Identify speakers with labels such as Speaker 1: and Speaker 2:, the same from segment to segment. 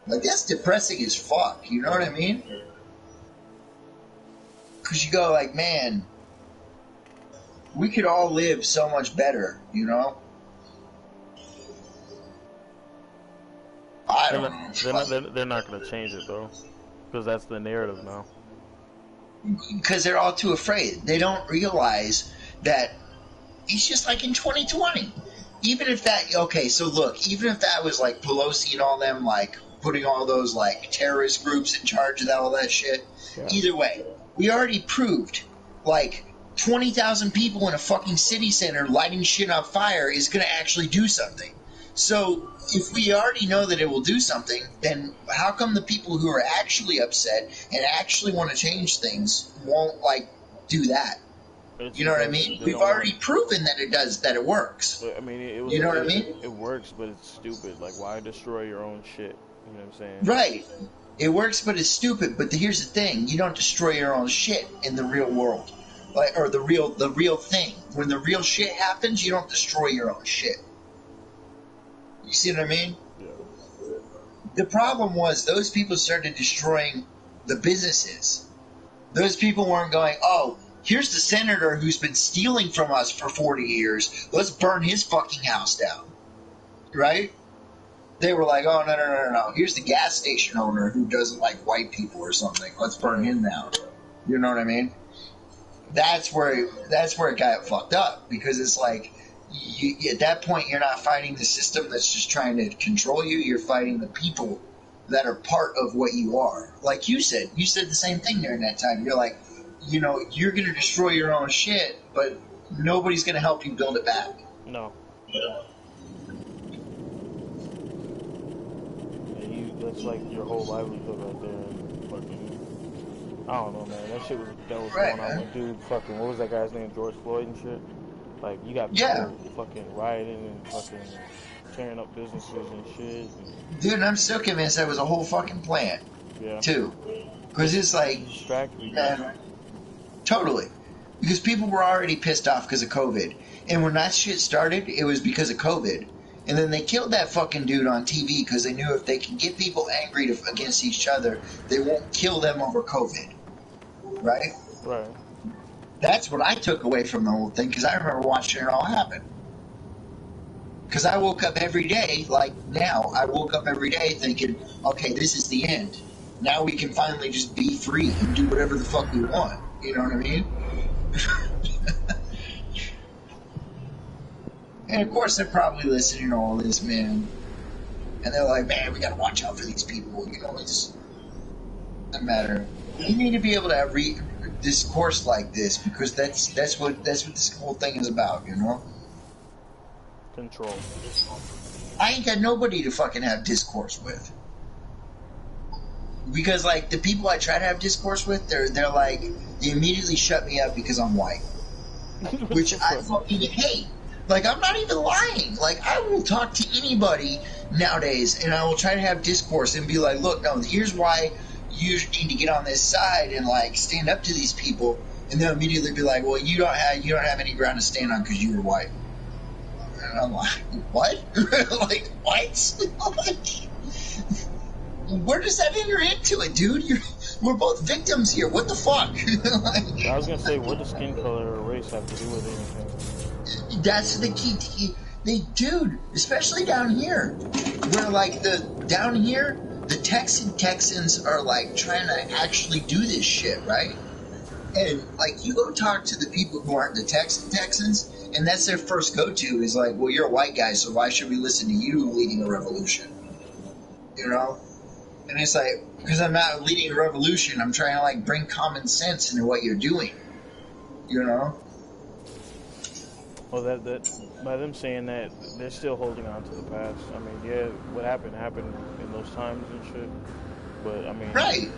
Speaker 1: Like, that's depressing as fuck, you know what I mean? Because you go like, man, we could all live so much better, you know? I don't know.
Speaker 2: They're not going to change it, though. Because that's the narrative now.
Speaker 1: Because they're all too afraid. They don't realize that it's just like in 2020. Even if that, okay, so look, even if that was like Pelosi and all them, like, putting all those, like, terrorist groups in charge of all that shit, yeah. Either way, we already proved, like, 20,000 people in a fucking city center lighting shit on fire is going to actually do something. So, if we already know that it will do something, then how come the people who are actually upset and actually want to change things won't, like, do that? You know what I mean? We've already proven that it does, that it works.
Speaker 2: I mean,
Speaker 1: you know what I mean?
Speaker 2: It works, but it's stupid. Like, why destroy your own shit? You know what I'm saying?
Speaker 1: Right. It works, but it's stupid. But here's the thing: you don't destroy your own shit in the real world, like, or the real thing. When the real shit happens, you don't destroy your own shit. You see what I mean?
Speaker 2: Yeah.
Speaker 1: The problem was those people started destroying the businesses. Those people weren't going, oh, here's the senator who's been stealing from us for 40 years. Let's burn his fucking house down. Right? They were like, oh, no. Here's the gas station owner who doesn't like white people or something. Let's burn him down. You know what I mean? That's where it got fucked up. Because it's like, at that point, you're not fighting the system that's just trying to control you. You're fighting the people that are part of what you are. Like you said the same thing during that time. You're like, you know, you're going to destroy your own shit, but nobody's going to help you build it back.
Speaker 2: No. Yeah, that's like your whole livelihood right there. Fucking, I don't know, man. That was right, going on with dude fucking, what was that guy's name? George Floyd and shit? Like, you got people fucking rioting and fucking tearing up businesses and shit. And...
Speaker 1: Dude, I'm still convinced that was a whole fucking plan.
Speaker 2: Yeah.
Speaker 1: Too. Because it's like...
Speaker 2: Distracted.
Speaker 1: Totally. Because people were already pissed off because of COVID. And when that shit started, it was because of COVID. And then they killed that fucking dude on TV because they knew if they can get people angry against each other, they won't kill them over COVID. Right?
Speaker 2: Right.
Speaker 1: That's what I took away from the whole thing, because I remember watching it all happen. Because I woke up every day, like now, I woke up every day thinking, okay, this is the end. Now we can finally just be free and do whatever the fuck we want. You know what I mean? And of course they're probably listening to all this, man. And they're like, man, we gotta watch out for these people. You know, it's doesn't matter. You need to be able to have discourse like this, because that's what this whole thing is about, you know?
Speaker 2: Control.
Speaker 1: I ain't got nobody to fucking have discourse with. Because, like, the people I try to have discourse with, they're like, they immediately shut me up because I'm white. Which I fucking hate. Like, I'm not even lying. Like, I will talk to anybody nowadays, and I will try to have discourse and be like, look, no, here's why you need to get on this side and, like, stand up to these people. And they'll immediately be like, well, you don't have any ground to stand on because you were white. And I'm like, what? Like, what? Where does that enter into it, dude? We're both victims here. What the fuck?
Speaker 2: Like, I was gonna say, what does skin color or race have to do with anything?
Speaker 1: That's the key. Dude, especially down here, where like down here, the Texans are like trying to actually do this shit, right? And like, you go talk to the people who aren't the Texans, and that's their first go-to is like, well, you're a white guy, so why should we listen to you leading a revolution? You know? And it's like, because I'm not leading a revolution, I'm trying to like bring common sense into what you're doing. You know?
Speaker 2: Well, that by them saying that, they're still holding on to the past. I mean, yeah, what happened in those times and shit. But I mean,
Speaker 1: right.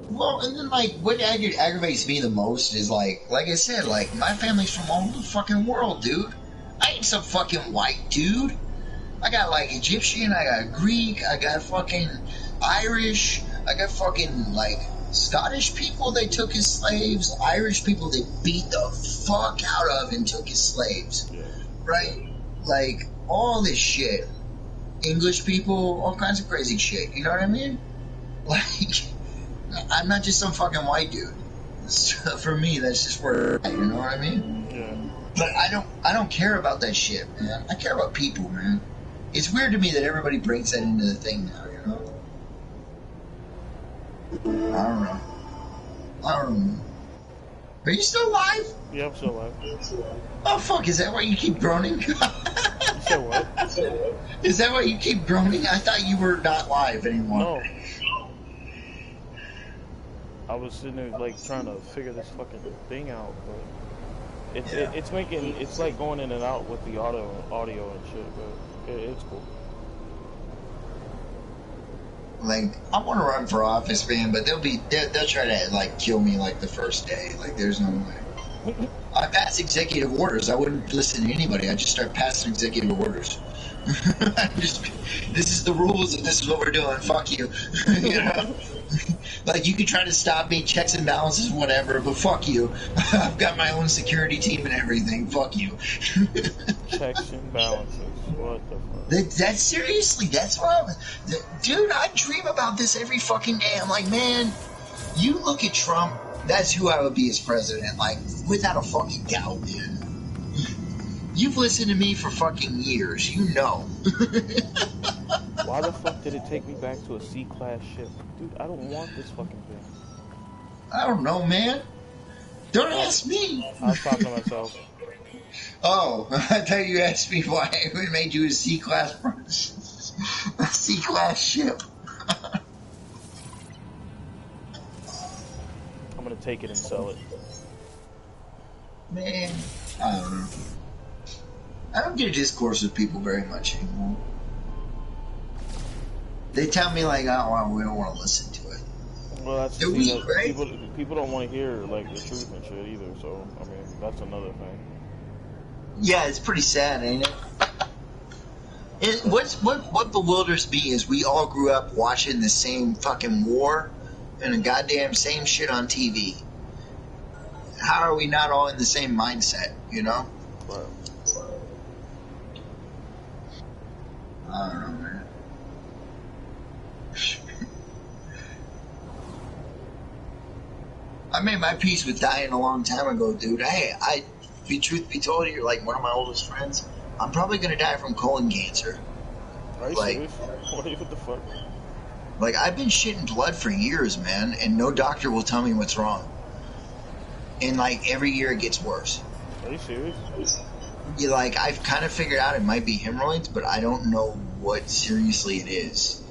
Speaker 1: Well, and then like what aggravates me the most is like I said, like my family's from all over the fucking world, dude. I ain't some fucking white dude. I got like Egyptian, I got Greek, I got fucking Irish, I got fucking like Scottish people they took as slaves, Irish people they beat the fuck out of and took as slaves.
Speaker 2: Yeah.
Speaker 1: Right? Like all this shit. English people, all kinds of crazy shit. You know what I mean? Like, I'm not just some fucking white dude. So for me, that's just where, you know what I mean?
Speaker 2: Yeah.
Speaker 1: But I don't care about that shit, man. I care about people, man. It's weird to me that everybody brings that into the thing now, you know? I don't know. I don't know. Are you still alive?
Speaker 2: Yeah, I'm still alive.
Speaker 1: Oh, fuck, is that why you keep groaning?
Speaker 2: You said what?
Speaker 1: Is that why you keep groaning? I thought you were not live anymore.
Speaker 2: No. I was sitting there, like, trying to figure this fucking thing out, but it's like going in and out with the audio and shit, but it's cool.
Speaker 1: Like, I want to run for office, man, but they'll try to, like, kill me, like, the first day. Like, there's no way. I pass executive orders. I wouldn't listen to anybody. I just start passing executive orders. This is the rules, and this is what we're doing. Fuck you. You know? Like, you can try to stop me, checks and balances, whatever, but fuck you. I've got my own security team and everything. Fuck you.
Speaker 2: Checks and balances. What the fuck?
Speaker 1: That's seriously, that's what dude, I dream about this every fucking day. I'm like, man, you look at Trump, that's who I would be as president, like, without a fucking doubt, man. You've listened to me for fucking years, you know.
Speaker 2: Why the fuck did it take me back to a C-class ship? Dude, I don't want this fucking thing.
Speaker 1: I don't know, man. Don't ask me.
Speaker 2: I was talking to myself.
Speaker 1: Oh, I thought you asked me why it made you a C-class a C-class ship.
Speaker 2: I'm gonna take it and sell it.
Speaker 1: Man, I don't know. I don't get a discourse with people very much anymore. They tell me, like, oh, well, we don't want to listen to it.
Speaker 2: Well, that's the
Speaker 1: thing,
Speaker 2: that
Speaker 1: right?
Speaker 2: people don't want to hear, like, the truth and shit either, so, I mean, that's another thing.
Speaker 1: Yeah, it's pretty sad, ain't it? What bewilders me is we all grew up watching the same fucking war and the goddamn same shit on TV. How are we not all in the same mindset, you know?
Speaker 2: Right.
Speaker 1: I don't know, man. I made my peace with dying a long time ago, dude. Hey, truth be told, you're like one of my oldest friends. I'm probably gonna die from colon cancer.
Speaker 2: Are you serious? What the fuck?
Speaker 1: Like, I've been shitting blood for years, man, and no doctor will tell me what's wrong. And, like, every year it gets worse.
Speaker 2: Are you serious?
Speaker 1: I've kind of figured out it might be hemorrhoids, but I don't know what seriously it is.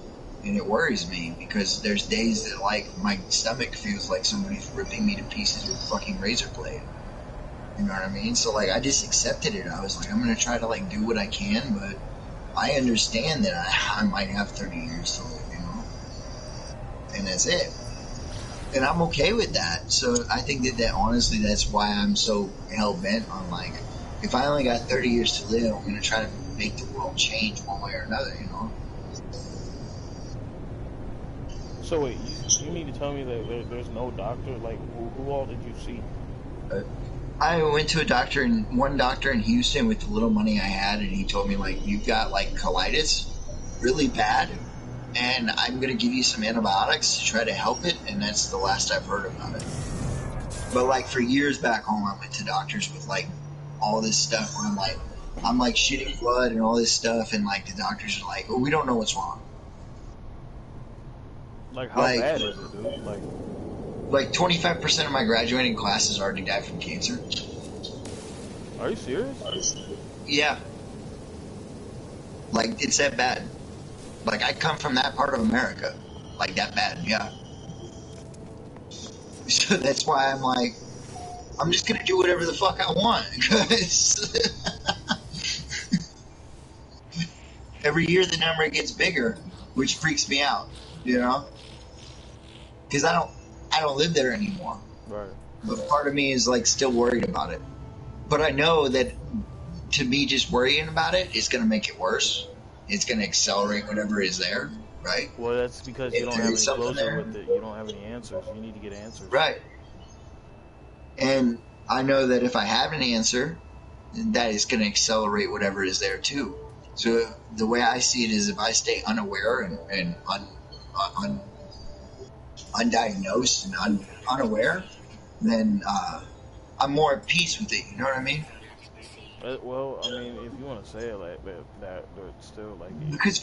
Speaker 1: And it worries me, because there's days that, like, my stomach feels like somebody's ripping me to pieces with a fucking razor blade. You know what I mean? So, like, I just accepted it. I was like, I'm going to try to, like, do what I can, but I understand that I might have 30 years to live, you know? And that's it. And I'm okay with that. So I think that honestly, that's why I'm so hell-bent on, like, if I only got 30 years to live, I'm going to try to make the world change one way or another, you know?
Speaker 2: So wait, you mean to tell me that there's no doctor? Like, who all did you see?
Speaker 1: I went to one doctor in Houston with the little money I had, and he told me, like, you've got, like, colitis, really bad, and I'm going to give you some antibiotics to try to help it, and that's the last I've heard about it. But, like, for years back home, I went to doctors with, like, all this stuff where I'm like shitting blood and all this stuff, and, like, the doctors are like, oh, we don't know what's wrong.
Speaker 2: Like, how bad is it, dude?
Speaker 1: Like 25% of my graduating classes already died from cancer.
Speaker 2: Are you serious?
Speaker 1: Yeah. Like, it's that bad. Like, I come from that part of America. Like, that bad, yeah. So that's why I'm like, I'm just gonna do whatever the fuck I want. Because every year the number gets bigger, which freaks me out, you know? Because I don't live there anymore.
Speaker 2: Right.
Speaker 1: But part of me is, like, still worried about it. But I know that to me just worrying about it is going to make it worse. It's going to accelerate whatever is there, right?
Speaker 2: Well, that's because you don't have any closure with it. You don't have any answers. You need to get answers.
Speaker 1: Right. And I know that if I have an answer, that is going to accelerate whatever is there too. So the way I see it is, if I stay unaware and undiagnosed and unaware, then I'm more at peace with it. You know what I mean?
Speaker 2: Well, I mean, if you want to say it like that, but still, like,
Speaker 1: Because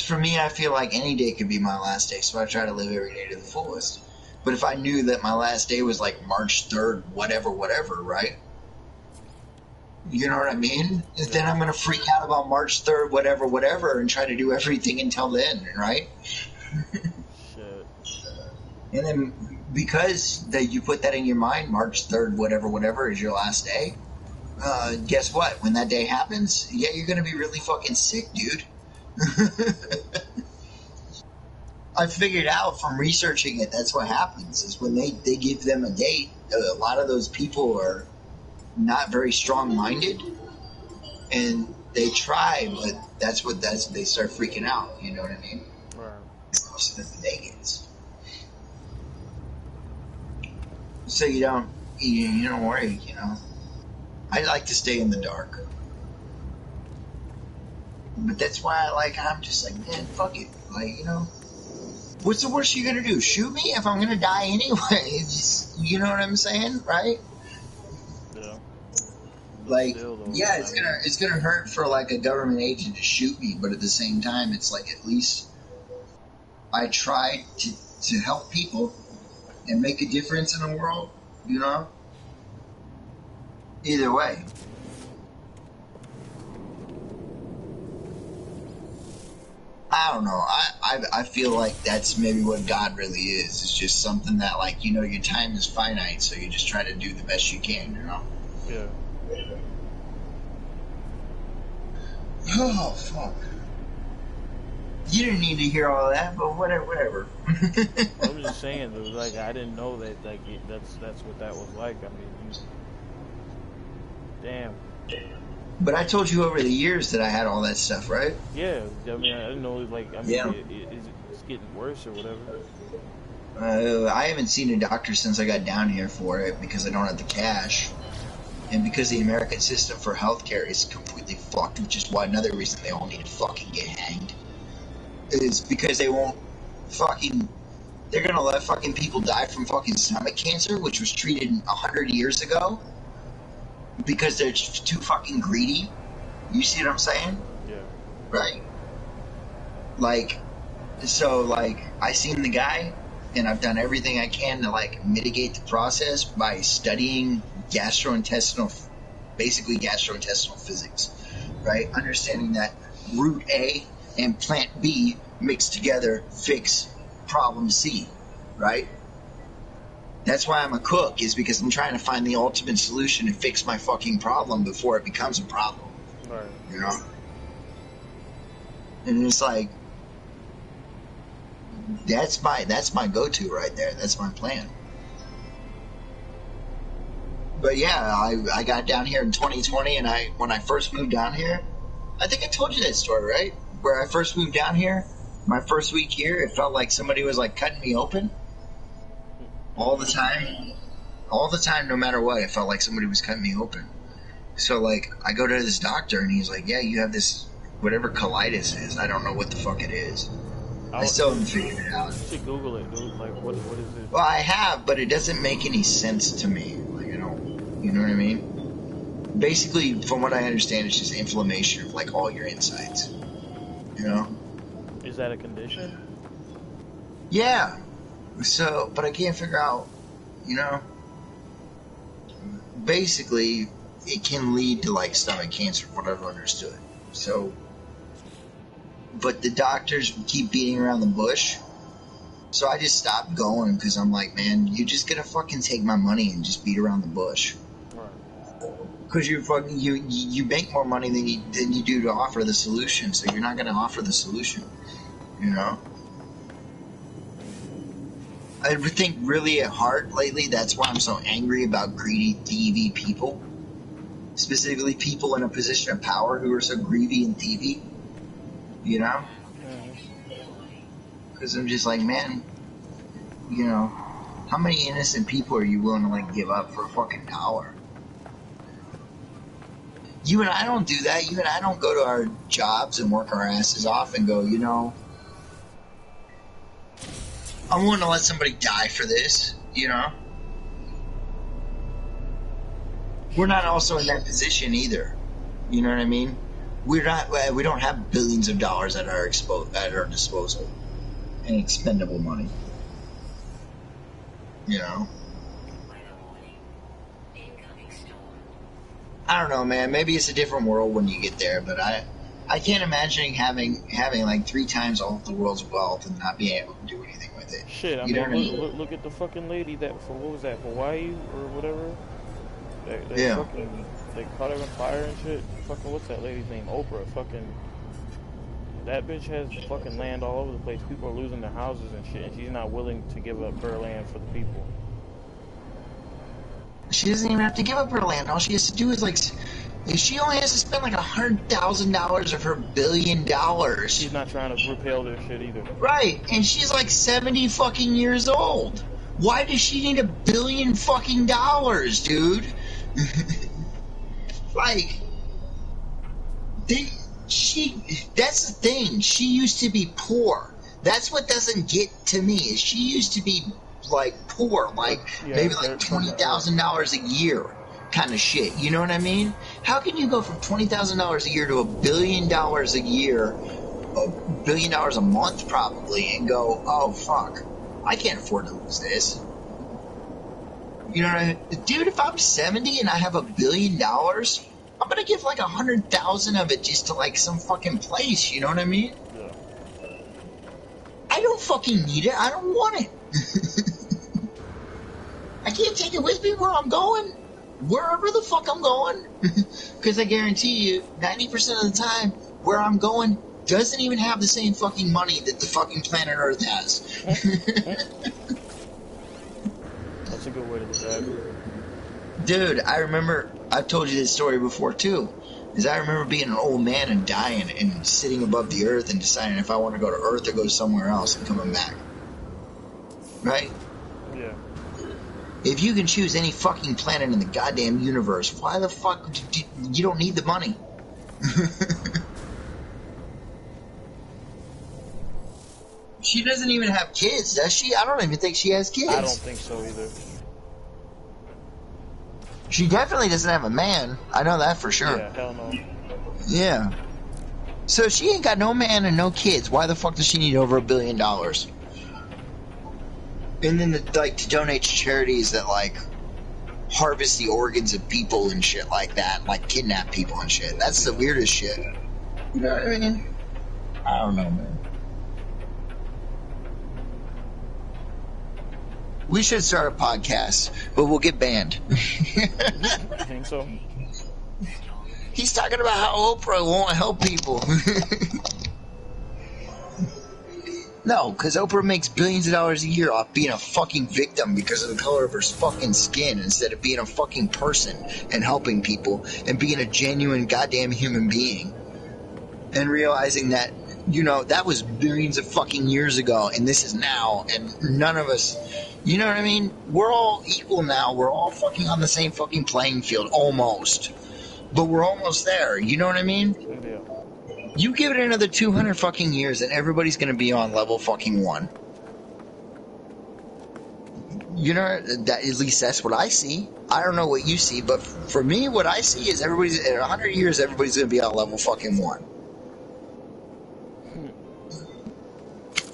Speaker 1: for me, I feel like any day could be my last day, so I try to live every day to the fullest. But if I knew that my last day was like March 3rd, whatever, right? You know what I mean?
Speaker 2: yeah.
Speaker 1: Then I'm going to freak out about March 3rd, whatever, and try to do everything until then, right?
Speaker 2: Shit.
Speaker 1: And then because that you put that in your mind, March 3rd, whatever is your last day, guess what? When that day happens, yeah, you're going to be really fucking sick, dude. I figured out from researching it, that's what happens, is when they give them a date, a lot of those people are not very strong-minded, and they try, but that's they start freaking out, you know what I mean?
Speaker 2: Right.
Speaker 1: Closer than the day gets. So you don't worry, you know. I like to stay in the dark. But that's why I'm just like, man, fuck it. Like, you know, what's the worst you're gonna do? Shoot me if I'm gonna die anyway. Just, you know what I'm saying, right?
Speaker 2: Yeah.
Speaker 1: Like,
Speaker 2: still, though,
Speaker 1: yeah, it's gonna hurt for like a government agent to shoot me, but at the same time, it's like at least I try to help people and make a difference in the world. You know. Either way. I don't know. I feel like that's maybe what God really is. It's just something that, like, you know, your time is finite, so you just try to do the best you can, you know?
Speaker 2: Yeah.
Speaker 1: Oh, fuck. You didn't need to hear all that, but whatever.
Speaker 2: I was just saying, though, like, I didn't know that, like, that's what that was like. I mean, damn.
Speaker 1: But I told you over the years that I had all that stuff, right?
Speaker 2: Yeah, I mean, I didn't know, like, I mean,
Speaker 1: yeah.
Speaker 2: It's getting worse or whatever.
Speaker 1: I haven't seen a doctor since I got down here for it because I don't have the cash. And because the American system for healthcare is completely fucked, which is why another reason they all need to fucking get hanged, is because they won't fucking... They're gonna let fucking people die from fucking stomach cancer, which was treated 100 years ago, because they're too fucking greedy. You see what I'm saying?
Speaker 2: Yeah.
Speaker 1: Right. Like, so, like, I seen the guy, and I've done everything I can to, like, mitigate the process by studying basically gastrointestinal physics, right? Understanding that root A and plant B mixed together fix problem C, right? That's why I'm a cook, is because I'm trying to find the ultimate solution to fix my fucking problem before it becomes a problem.
Speaker 2: Right.
Speaker 1: You know? And it's like, that's my go-to right there. That's my plan. But yeah, I got down here in 2020, and when I first moved down here, I think I told you that story, right? Where I first moved down here, my first week here, it felt like somebody was like cutting me open. All the time, no matter what, it felt like somebody was cutting me open. So, like, I go to this doctor, and he's like, yeah, you have this, whatever colitis is. I don't know what the fuck it is. I still haven't figured it out.
Speaker 2: You should Google it, dude. Like, what is it?
Speaker 1: Well, I have, but it doesn't make any sense to me. Like, I don't, you know what I mean? Basically, from what I understand, it's just inflammation of, like, all your insides. You know?
Speaker 2: Is that a condition?
Speaker 1: Yeah. So, but I can't figure out, you know, basically it can lead to like stomach cancer, from what I've understood. So, but the doctors keep beating around the bush. So I just stopped going because I'm like, man, you're just gonna fucking take my money and just beat around the bush. Because you make more money than you do to offer the solution, so you're not gonna offer the solution, you know. I think really at heart lately, that's why I'm so angry about greedy, thievy people. Specifically people in a position of power who are so greedy and thievy. You know? Because I'm just like, man, you know, how many innocent people are you willing to, like, give up for a fucking dollar? You and I don't do that. You and I don't go to our jobs and work our asses off and go, I'm willing to let somebody die for this, We're not also in that position either. You know what I mean? We don't have billions of dollars at our disposal and expendable money. I don't know, man. Maybe it's a different world when you get there, but I can't imagine having like 3 times all of the world's wealth and not being able to do anything with it.
Speaker 2: Shit, I mean, look at the fucking lady what was that, Hawaii or whatever? They caught her on fire and shit. Fucking, what's that lady's name? Oprah. Fucking, that bitch has fucking land all over the place. People are losing their houses and shit, and she's not willing to give up her land for the people.
Speaker 1: She doesn't even have to give up her land. All she has to do is she only has to spend like $100,000 of her $1 billion.
Speaker 2: She's not trying to repeal their shit either.
Speaker 1: Right, and she's like 70 fucking years old. Why does she need $1 billion fucking dollars, dude? That's the thing. She used to be poor. That's what doesn't get to me. Is she used to be like poor, maybe like $20,000 a year kind of shit. You know what I mean? How can you go from $20,000 a year to $1 billion a year, $1 billion a month probably, and go, oh fuck, I can't afford to lose this. You know what I mean? Dude, if I'm 70 and I have $1 billion, I'm gonna give like 100,000 of it just to like some fucking place. You know what I mean?
Speaker 2: Yeah.
Speaker 1: I don't fucking need it. I don't want it. I can't take it with me where I'm going, wherever the fuck I'm going, because I guarantee you, 90% of the time, where I'm going doesn't even have the same fucking money that the fucking planet Earth has.
Speaker 2: That's a good way to look at it.
Speaker 1: Dude, I remember, I've told you this story before too, is I remember being an old man and dying and sitting above the earth and deciding if I want to go to Earth or go somewhere else and coming back. Right?
Speaker 2: Yeah.
Speaker 1: If you can choose any fucking planet in the goddamn universe, why the fuck you don't need the money? She doesn't even have kids, does she? I don't even think she has kids.
Speaker 2: I don't think so either.
Speaker 1: She definitely doesn't have a man. I know that for sure.
Speaker 2: Yeah, hell no.
Speaker 1: Yeah. So she ain't got no man and no kids. Why the fuck does she need over $1 billion? And then to donate to charities that harvest the organs of people and shit like that, like kidnap people and shit. That's the weirdest shit. You know what I mean? I don't know, man. We should start a podcast, but we'll get banned.
Speaker 2: I think so.
Speaker 1: He's talking about how Oprah won't help people. No, because Oprah makes billions of dollars a year off being a fucking victim because of the color of her fucking skin instead of being a fucking person and helping people and being a genuine goddamn human being. And realizing that, that was billions of fucking years ago and this is now, and none of us, you know what I mean? We're all equal now. We're all fucking on the same fucking playing field, almost. But we're almost there, you know what I mean?
Speaker 2: Yeah.
Speaker 1: You give it another 200 fucking years and everybody's gonna be on level fucking 1. You know, at least that's what I see. I don't know what you see, but for me, what I see is everybody's, in 100 years, everybody's gonna be on level fucking 1.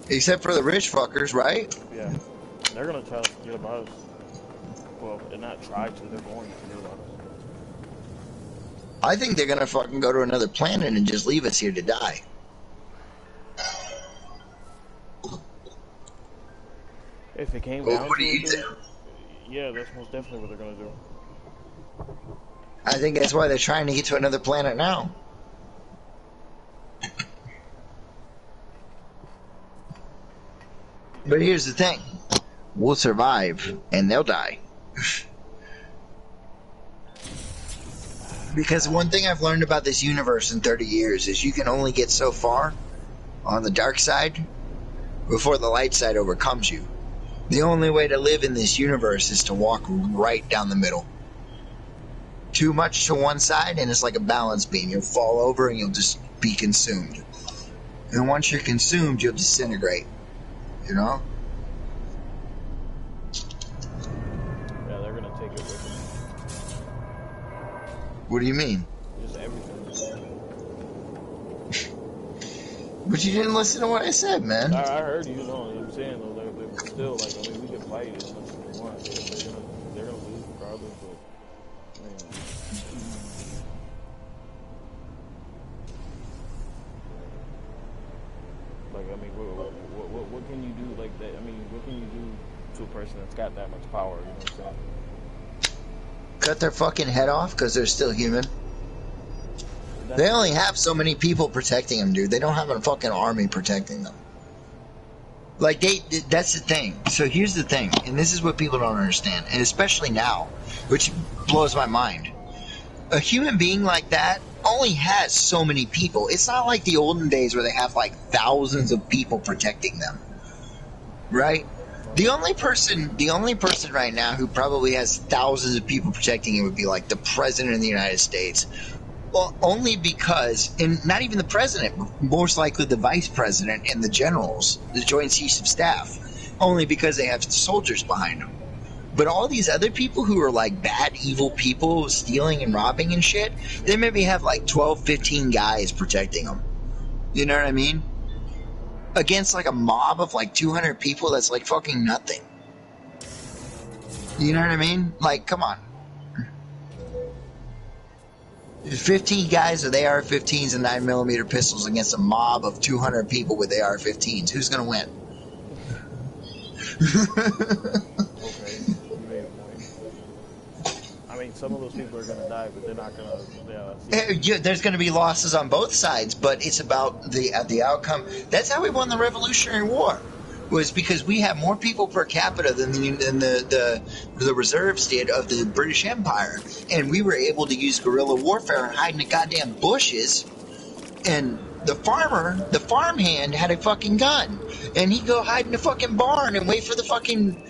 Speaker 1: Except for the rich fuckers, right?
Speaker 2: Yeah. They're gonna try to forget about us. Well, they're not try to, they're going to forget about us.
Speaker 1: I think they're gonna fucking go to another planet and just leave us here to die.
Speaker 2: If it came down to it, yeah, that's most definitely what they're gonna do.
Speaker 1: I think that's why they're trying to get to another planet now. But here's the thing. We'll survive, and they'll die. Because one thing I've learned about this universe in 30 years is you can only get so far on the dark side before the light side overcomes you. The only way to live in this universe is to walk right down the middle. too much to one side, and it's like a balance beam. You'll fall over and you'll just be consumed. And once you're consumed, you'll disintegrate. You know?
Speaker 2: Yeah, they're gonna take it with them.
Speaker 1: What do you mean?
Speaker 2: Just everything.
Speaker 1: But you didn't listen to what I said, man.
Speaker 2: I heard you, know what I'm saying, though. They're still, like, I mean, we can fight it as much as we want. They're gonna lose regardless, but, man. Like, I mean, what can you do like that? I mean, what can you do to a person that's got that much power, you know what I'm saying?
Speaker 1: Cut their fucking head off because they're still human. They only have so many people protecting them, dude. They don't have a fucking army protecting them. Like, that's the thing. So here's the thing, and this is what people don't understand, and especially now, which blows my mind. A human being like that only has so many people. It's not like the olden days where they have, like, thousands of people protecting them. Right? The only person right now who probably has thousands of people protecting him would be, like, the president of the United States. Well, only because, and not even the president, most likely the vice president and the generals, the Joint Chiefs of Staff, only because they have soldiers behind them. But all these other people who are like bad, evil people stealing and robbing and shit, they maybe have like 12, 15 guys protecting them. You know what I mean? Against like a mob of like 200 people, that's like fucking nothing. You know what I mean? Like, come on. 15 guys with AR-15s and 9mm pistols against a mob of 200 people with AR-15s. Who's going to win?
Speaker 2: Okay, you made a point. I mean, some of those people are going to die, but they're not going to...
Speaker 1: Yeah, there's going to be losses on both sides, but it's about the outcome. That's how we won the Revolutionary War. Was because we have more people per capita than the reserves did of the British Empire, and we were able to use guerrilla warfare and hide in the goddamn bushes. And the farmhand had a fucking gun, and he'd go hide in the fucking barn and wait for the fucking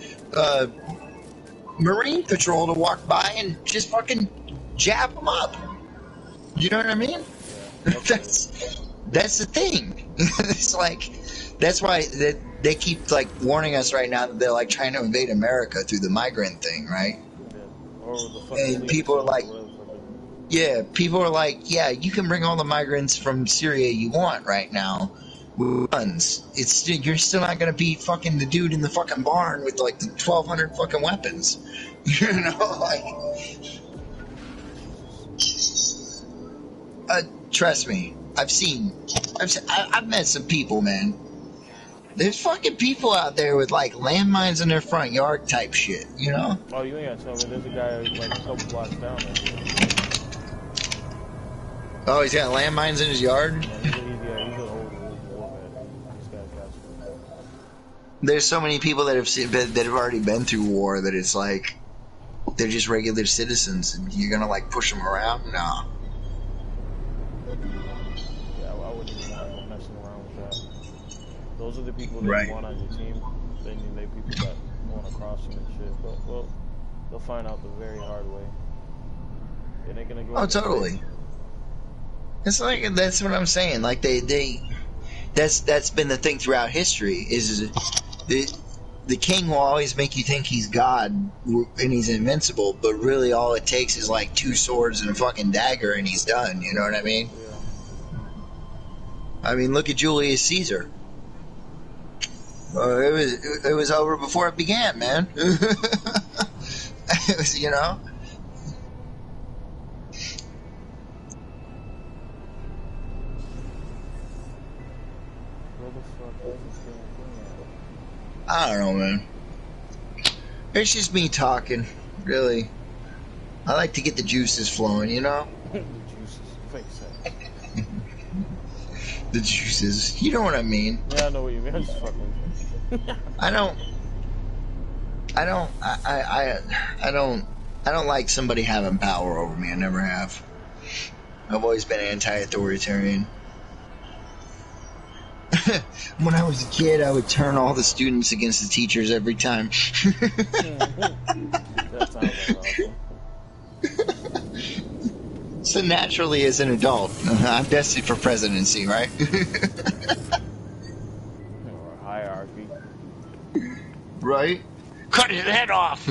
Speaker 1: Marine Patrol to walk by and just fucking jab them up. You know what I mean? That's the thing. It's like, that's why they keep like warning us right now that they're like trying to invade America through the migrant thing, right? And people are like, yeah, you can bring all the migrants from Syria you want right now with guns. You're still not gonna beat fucking the dude in the fucking barn with like the 1,200 fucking weapons. You know, like, trust me, I've met some people, man. There's fucking people out there with like landmines in their front yard type shit, you know?
Speaker 2: Oh, you ain't gotta tell me. There's a guy like a couple blocks down there.
Speaker 1: Oh, he's got landmines in his yard?
Speaker 2: Yeah, he's an old warhead. This guy's got some.
Speaker 1: There's so many people that have already been through war that it's like they're just regular citizens, and you're gonna like push them around? No.
Speaker 2: Yeah, I wouldn't even want to messing around with that. Those are the people that you want on your team. Then you make people that want to cross them and shit. But well, they'll find out the very hard way. It ain't gonna go.
Speaker 1: Oh, totally. It's like, that's what I'm saying. Like that's been the thing throughout history. Is the king will always make you think he's God and he's invincible, but really all it takes is like 2 swords and a fucking dagger and he's done. You know what I mean?
Speaker 2: Yeah.
Speaker 1: I mean, look at Julius Caesar. It was over before it began, man. It was, you know. I don't know, man. It's just me talking, really. I like to get the juices flowing, you know?
Speaker 2: The juices. Fake sex.
Speaker 1: The juices. You know what I mean?
Speaker 2: Yeah, I know what you mean. I'm just fucking with you.
Speaker 1: I don't like somebody having power over me. I never have. I've always been anti-authoritarian. When I was a kid, I would turn all the students against the teachers every time.
Speaker 2: That sounds like awesome.
Speaker 1: listen naturally as an adult. I'm destined for presidency, right?
Speaker 2: Or hierarchy.
Speaker 1: Right? Cut his head off!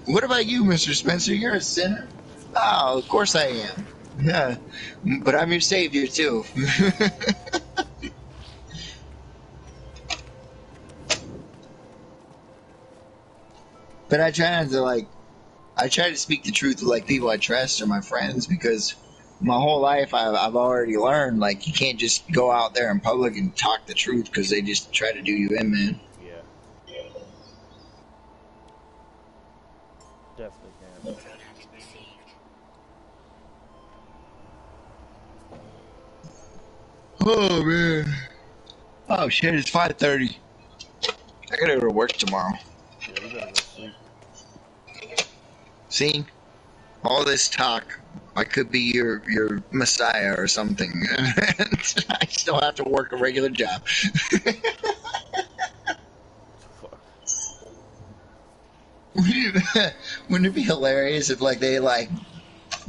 Speaker 1: What about you, Mr. Spencer? You're a sinner? Oh, of course I am. Yeah. But I'm your savior, too. But I try not to, I try to speak the truth to, people I trust or my friends, because my whole life I've already learned, you can't just go out there in public and talk the truth, because they just try to do you in, man.
Speaker 2: Yeah. Definitely can.
Speaker 1: Oh, man. Oh, shit, it's 5:30. I gotta go to work tomorrow.
Speaker 2: Yeah, you better go sleep.
Speaker 1: See? All this talk, I could be your messiah or something. I still have to work a regular job.
Speaker 2: Fuck.
Speaker 1: Wouldn't it be hilarious if they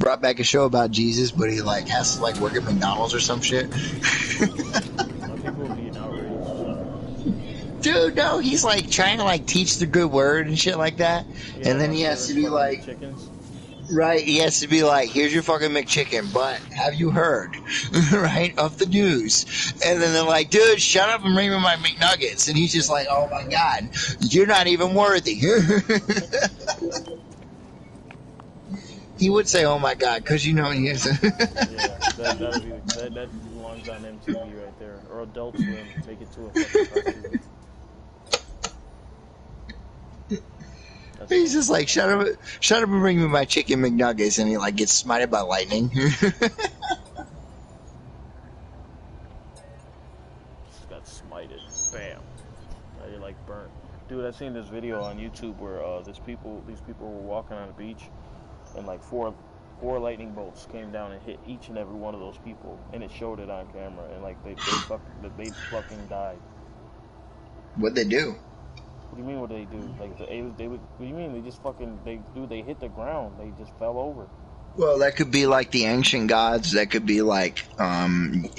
Speaker 1: brought back a show about Jesus, but he has to work at McDonald's or some shit?
Speaker 2: People would be outraged.
Speaker 1: Dude, no, he's trying to teach the good word and shit like that,
Speaker 2: Yeah,
Speaker 1: and then he has to be
Speaker 2: chickens.
Speaker 1: Right, he has to be here's your fucking McChicken, but have you heard, right, of the news? And then they're like, dude, shut up and bring me my McNuggets. And he's just like, oh my God, you're not even worthy. He would say, oh my God, because he is.
Speaker 2: Yeah, that belongs on MTV right there. Or Adult Swim, make it to a fucking cartoon.
Speaker 1: He's just shut up and bring me my chicken McNuggets, and he gets smited by lightning.
Speaker 2: Just got smited. Bam. Now you're burnt. Dude, I seen this video on YouTube where these people were walking on a beach, and four lightning bolts came down and hit each and every one of those people, and it showed it on camera, and they fucking died.
Speaker 1: What'd they do?
Speaker 2: What do you mean? What they do? What do you mean? They just they hit the ground. They just fell over.
Speaker 1: Well, that could be the ancient gods. That could be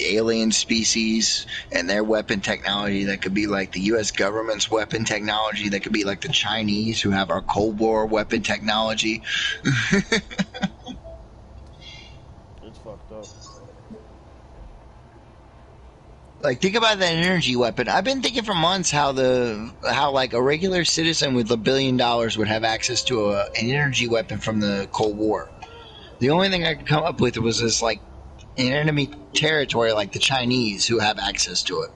Speaker 1: alien species and their weapon technology. That could be the U.S. government's weapon technology. That could be the Chinese who have our Cold War weapon technology.
Speaker 2: It's fucked up.
Speaker 1: Think about that energy weapon. I've been thinking for months how a regular citizen with $1 billion would have access to an energy weapon from the Cold War. The only thing I could come up with was this an enemy territory like the Chinese who have access to it.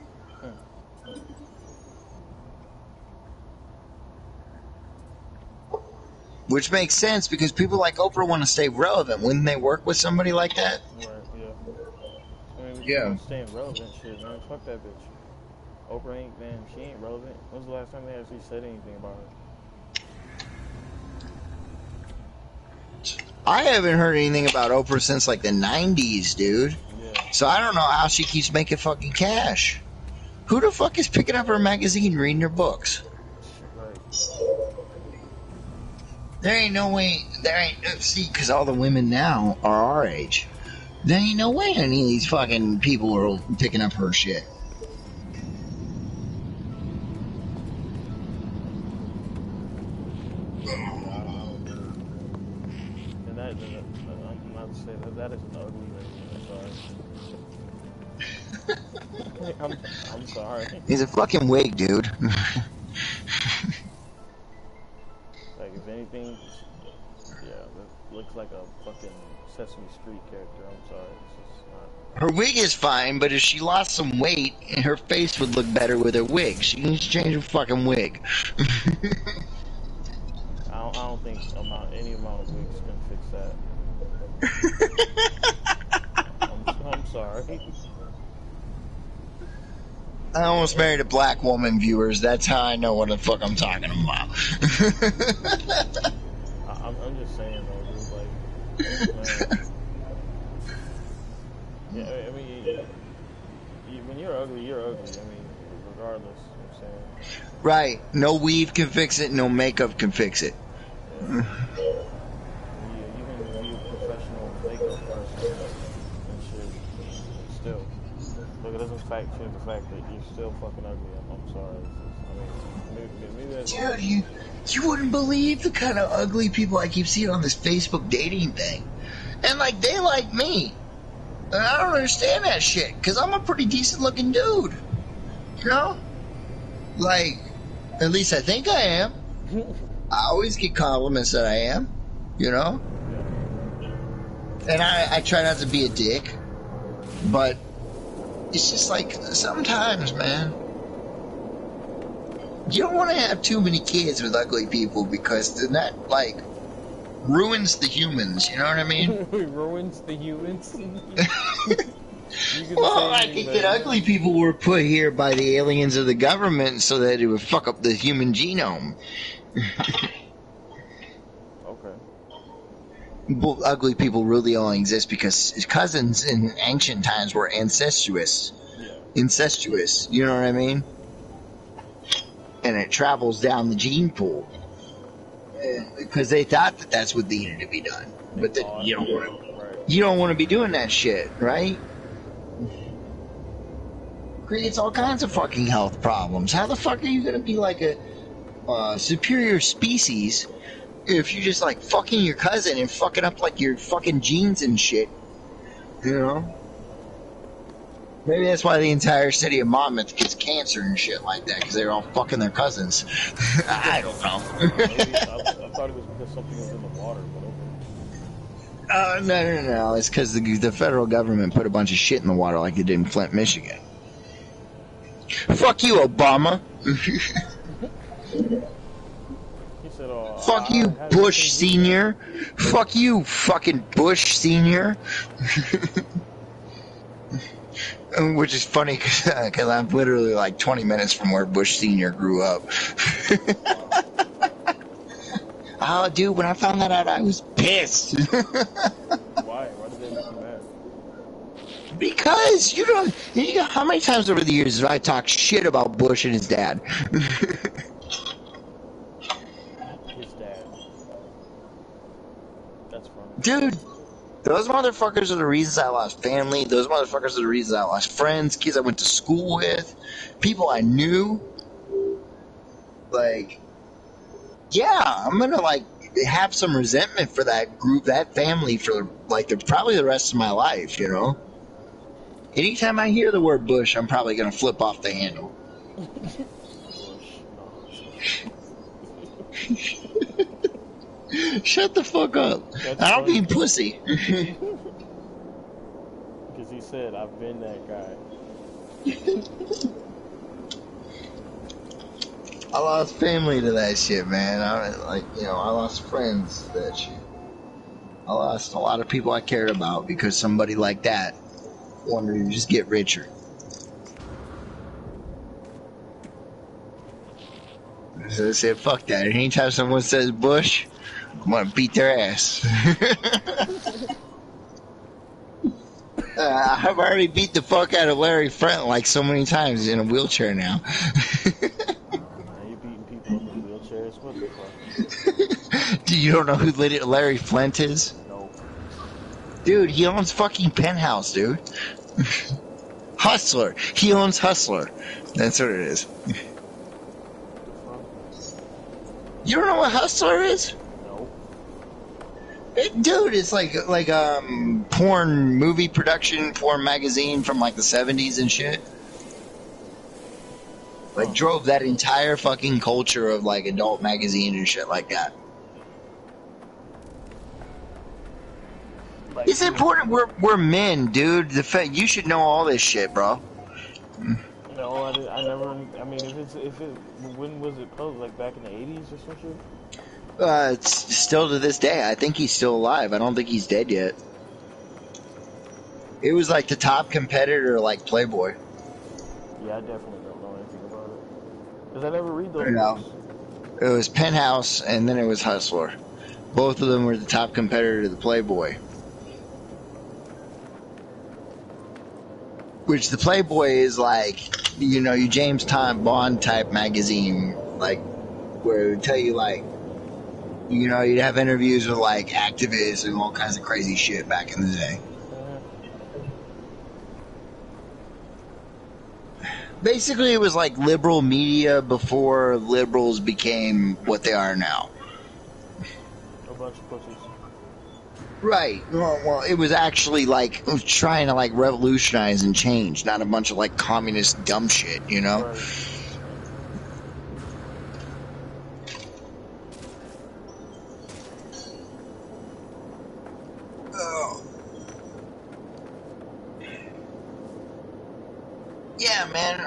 Speaker 1: Which makes sense because people like Oprah want to stay relevant. Wouldn't they work with somebody like that?
Speaker 2: Right, yeah.
Speaker 1: Yeah.
Speaker 2: Staying relevant shit, man. Fuck that bitch. Oprah ain't, man, she ain't relevant. When's the last time they actually said anything about her?
Speaker 1: I haven't heard anything about Oprah since the 90s, dude.
Speaker 2: Yeah.
Speaker 1: So I don't know how she keeps making fucking cash. Who the fuck is picking up her magazine and reading her books?
Speaker 2: Right.
Speaker 1: There ain't no way, see, because all the women now are our age. There ain't no way any of these fucking people are picking up her shit.
Speaker 2: And I'm not to say that is an ugly lady. I'm sorry. I'm sorry.
Speaker 1: He's a fucking wig, dude.
Speaker 2: If anything, yeah, it looks like a fucking Sesame Street character. I'm sorry. It's just not.
Speaker 1: Her wig is fine, but if she lost some weight, her face would look better with her wig. She needs to change her fucking wig.
Speaker 2: I don't think any amount of wigs can fix that. I'm sorry.
Speaker 1: I almost married a black woman, viewers. That's how I know what the fuck I'm talking about.
Speaker 2: I'm just saying, though, dude, yeah, I mean, when you're ugly, you're ugly. I mean, regardless, you know what I'm saying?
Speaker 1: Right. No weave can fix it, no makeup can fix it.
Speaker 2: Yeah. You can be a professional fact change the fact that you're still fucking ugly. I'm sorry. Maybe that's
Speaker 1: dude, you wouldn't believe the kind of ugly people I keep seeing on this Facebook dating thing. And, like, they like me. And I don't understand that shit, because I'm a pretty decent-looking dude. You know? Like, at least I think I am. I always get compliments that I am. You know? And I try not to be a dick. But it's just like, sometimes, man, you don't want to have too many kids with ugly people, because then that, like, ruins the humans, you know what I mean?
Speaker 2: Ruins the humans?
Speaker 1: Well, I think that ugly people were put here by the aliens of the government so that it would fuck up the human genome.
Speaker 2: Okay.
Speaker 1: Well, ugly people really only exist because cousins in ancient times were incestuous.
Speaker 2: Yeah.
Speaker 1: Incestuous, you know what I mean? And it travels down the gene pool. Because they thought that that's what needed to be done. But that you don't want to be doing that shit, right? Creates all kinds of fucking health problems. How the fuck are you going to be like a superior species if you just like fucking your cousin and fucking up like your fucking genes and shit? You know? Maybe that's why the entire city of Monmouth gets cancer and shit like that, because they're all fucking their cousins. I don't know.
Speaker 2: I thought it was because something was in the water, but okay.
Speaker 1: No. It's because the federal government put a bunch of shit in the water like they did in Flint, Michigan. Fuck you, Obama.
Speaker 2: He said,
Speaker 1: fuck you, Bush Sr. Fuck you, fucking Bush Sr. Which is funny because I'm literally like 20 minutes from where Bush Sr. grew up. Oh, dude, when I found that out, I was pissed.
Speaker 2: Why? Why did they make you mad?
Speaker 1: Because, you know, how many times over the years have I talked shit about Bush and his dad?
Speaker 2: His dad. That's funny.
Speaker 1: Dude. Those motherfuckers are the reasons I lost family. Those motherfuckers are the reasons I lost friends, kids I went to school with, people I knew. Like, yeah, I'm gonna, like, have some resentment for that group, that family, for, like, probably the rest of my life, you know? Anytime I hear the word Bush, I'm probably gonna flip off the handle. Shut the fuck up. I don't mean pussy.
Speaker 2: Because he said, I've been that guy.
Speaker 1: I lost family to that shit, man. I lost friends to that shit. I lost a lot of people I cared about because somebody like that wanted to just get richer. So I said, fuck that. Anytime someone says Bush, I'm gonna beat their ass. I've already beat the fuck out of Larry Flint like so many times in a wheelchair now.
Speaker 2: You beating people up in wheelchairs? What the fuck?
Speaker 1: Dude, you don't know who Larry Flint is?
Speaker 2: No.
Speaker 1: Dude, he owns fucking Penthouse, dude. Hustler. He owns Hustler. That's what it is. You don't know what Hustler is?
Speaker 2: No.
Speaker 1: Dude, it's like porn movie production, porn magazine from like the 70s and shit. Like drove that entire fucking culture of like adult magazine and shit like that. Like, it's important. We're men, dude. You should know all this shit, bro.
Speaker 2: No, I never. I mean, when was it posted? Like back in the 80s or some shit?
Speaker 1: It's still to this day. I think he's still alive. I don't think he's dead yet. It was like the top competitor, like Playboy.
Speaker 2: Yeah, I definitely don't know anything about it. Because I never read those books.
Speaker 1: It was Penthouse, and then it was Hustler. Both of them were the top competitor to the Playboy. Which the Playboy is like, you know, your James Bond type magazine, like, where it would tell you, like, you know, you'd have interviews with, like, activists and all kinds of crazy shit back in the day. Basically, it was like liberal media before liberals became what they are now.
Speaker 2: A bunch of pussies.
Speaker 1: Right. Well, it was actually like trying to like revolutionize and change, not a bunch of like communist dumb shit, you know?
Speaker 2: Right.
Speaker 1: Oh. Yeah, man.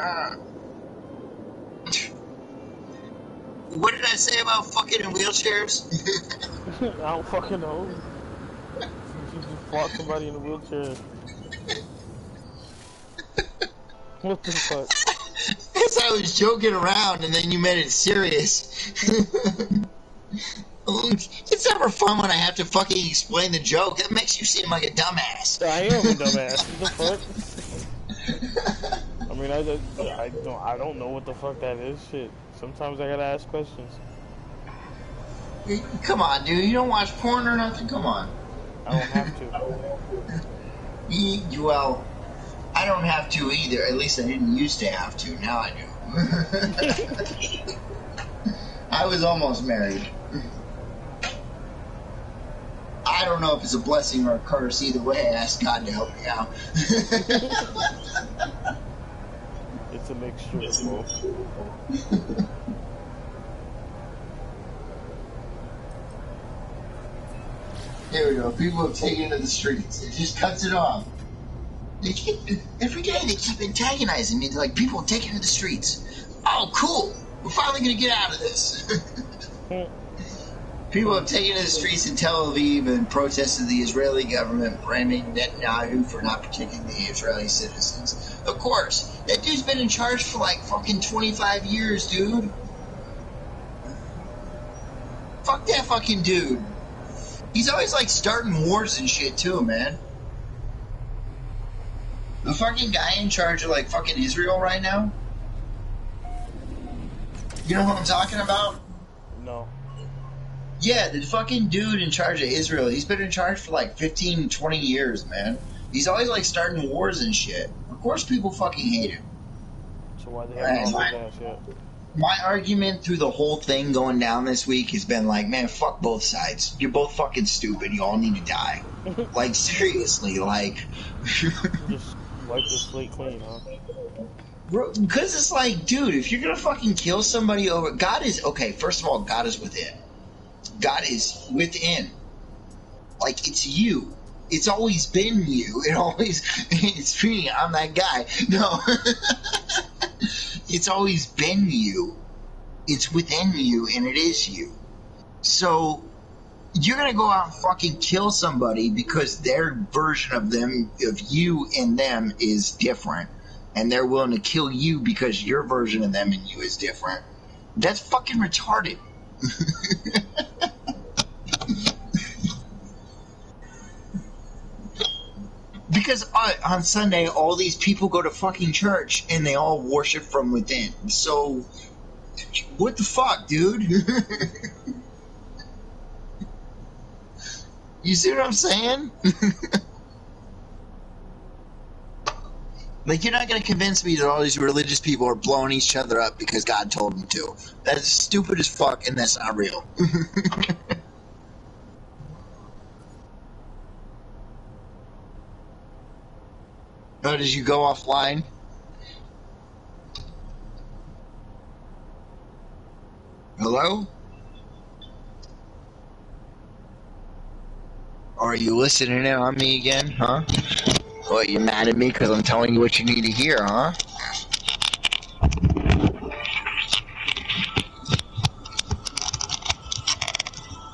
Speaker 1: What did I say about fucking in wheelchairs?
Speaker 2: I don't fucking know. You just fought somebody in a wheelchair. What the fuck?
Speaker 1: Because I was joking around and then you made it serious. It's never fun when I have to fucking explain the joke. It makes you seem like a dumbass.
Speaker 2: I am a dumbass. What the fuck? I mean, I don't know what the fuck that is. Shit. Sometimes I gotta ask questions.
Speaker 1: Come on, dude. You don't watch porn or nothing? Come on.
Speaker 2: I don't have to.
Speaker 1: Well, I don't have to either. At least I didn't used to have to. Now I do. I was almost married. I don't know if it's a blessing or a curse. Either way, I ask God to help me out.
Speaker 2: It's a mixture of both.
Speaker 1: Here we go. People have taken to the streets. It just cuts it off. Every day they keep antagonizing me. They're like, people have taken to the streets. Oh, cool. We're finally going to get out of this. People have taken to the streets in Tel Aviv and protested the Israeli government, blaming Netanyahu for not protecting the Israeli citizens. Of course. That dude's been in charge for like fucking 25 years, dude. Fuck that fucking dude. He's always like starting wars and shit too, man. The fucking guy in charge of like fucking Israel right now? You know what I'm talking about?
Speaker 2: No.
Speaker 1: Yeah, the fucking dude in charge of Israel, he's been in charge for like 15, 20 years, man. He's always like starting wars and shit. Of course people fucking hate him.
Speaker 2: So why they haven't all his ass yet?
Speaker 1: My argument through the whole thing going down this week has been like, man, fuck both sides. You're both fucking stupid. You all need to die. Like, seriously, like...
Speaker 2: Just wipe the slate clean, huh?
Speaker 1: Because it's like, dude, if you're gonna fucking kill somebody over... God is... Okay, first of all, God is within. God is within. Like, it's you. It's always been you. It's me. I'm that guy. No. It's always been you. It's within you, and it is you. So, you're gonna go out and fucking kill somebody because their version of them, of you and them, is different. And they're willing to kill you because your version of them and you is different. That's fucking retarded. Because on Sunday, all these people go to fucking church and they all worship from within. So, what the fuck, dude? You see what I'm saying? Like, you're not going to convince me that all these religious people are blowing each other up because God told them to. That's stupid as fuck, and that's not real. Oh, did you go offline? Hello? Are you listening in on me again, huh? What, you mad at me because I'm telling you what you need to hear, huh?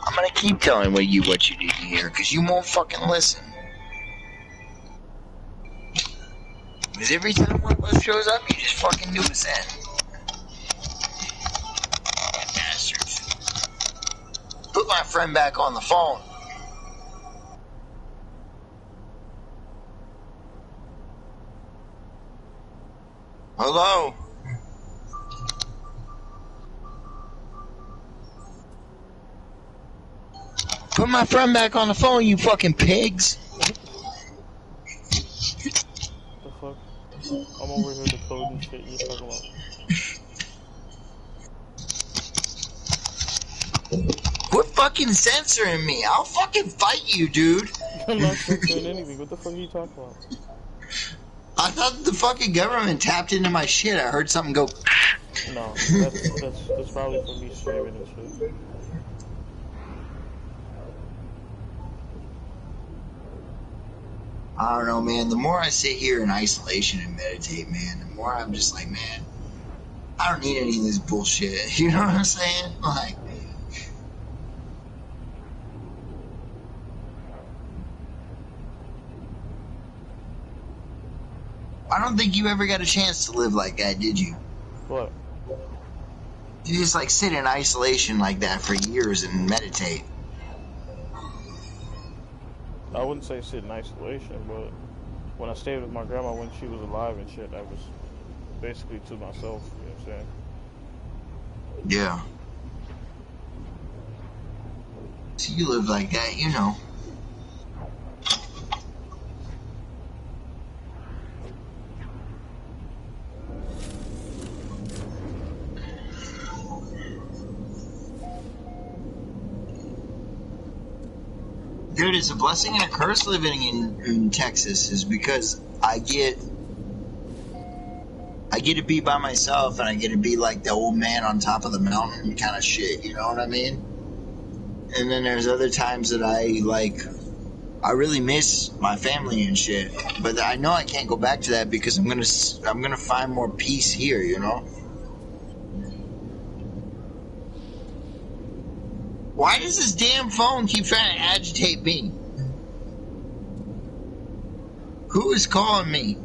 Speaker 1: I'm gonna keep telling you what you need to hear because you won't fucking listen. Because every time one of us shows up, you just fucking do us in. Bastards. Put my friend back on the phone. Hello? Put my friend back on the phone, you fucking pigs.
Speaker 2: The fuck? I'm over here decoding shit. shit you talking about.
Speaker 1: Quit fucking censoring me. I'll fucking fight you, dude.
Speaker 2: I'm not censoring anything. What the fuck are you talking about?
Speaker 1: I thought the fucking government tapped into my shit. I heard something go.
Speaker 2: No, that's probably from me streaming and shit.
Speaker 1: I don't know, man. The more I sit here in isolation and meditate, man, the more I'm just like, man, I don't need any of this bullshit. You know what I'm saying? Like, I don't think you ever got a chance to live like that, did you?
Speaker 2: What?
Speaker 1: You just like sit in isolation like that for years and meditate.
Speaker 2: I wouldn't say sit in isolation, but when I stayed with my grandma when she was alive and shit, I was basically to myself, you know what I'm saying?
Speaker 1: Yeah. So you live like that, you know. Dude, it's a blessing and a curse living in Texas, is because I get to be by myself and I get to be like the old man on top of the mountain kind of shit, you know what I mean? And then there's other times that I really miss my family and shit, but I know I can't go back to that because I'm gonna find more peace here, you know? Why does this damn phone keep trying to agitate me? Who is calling me?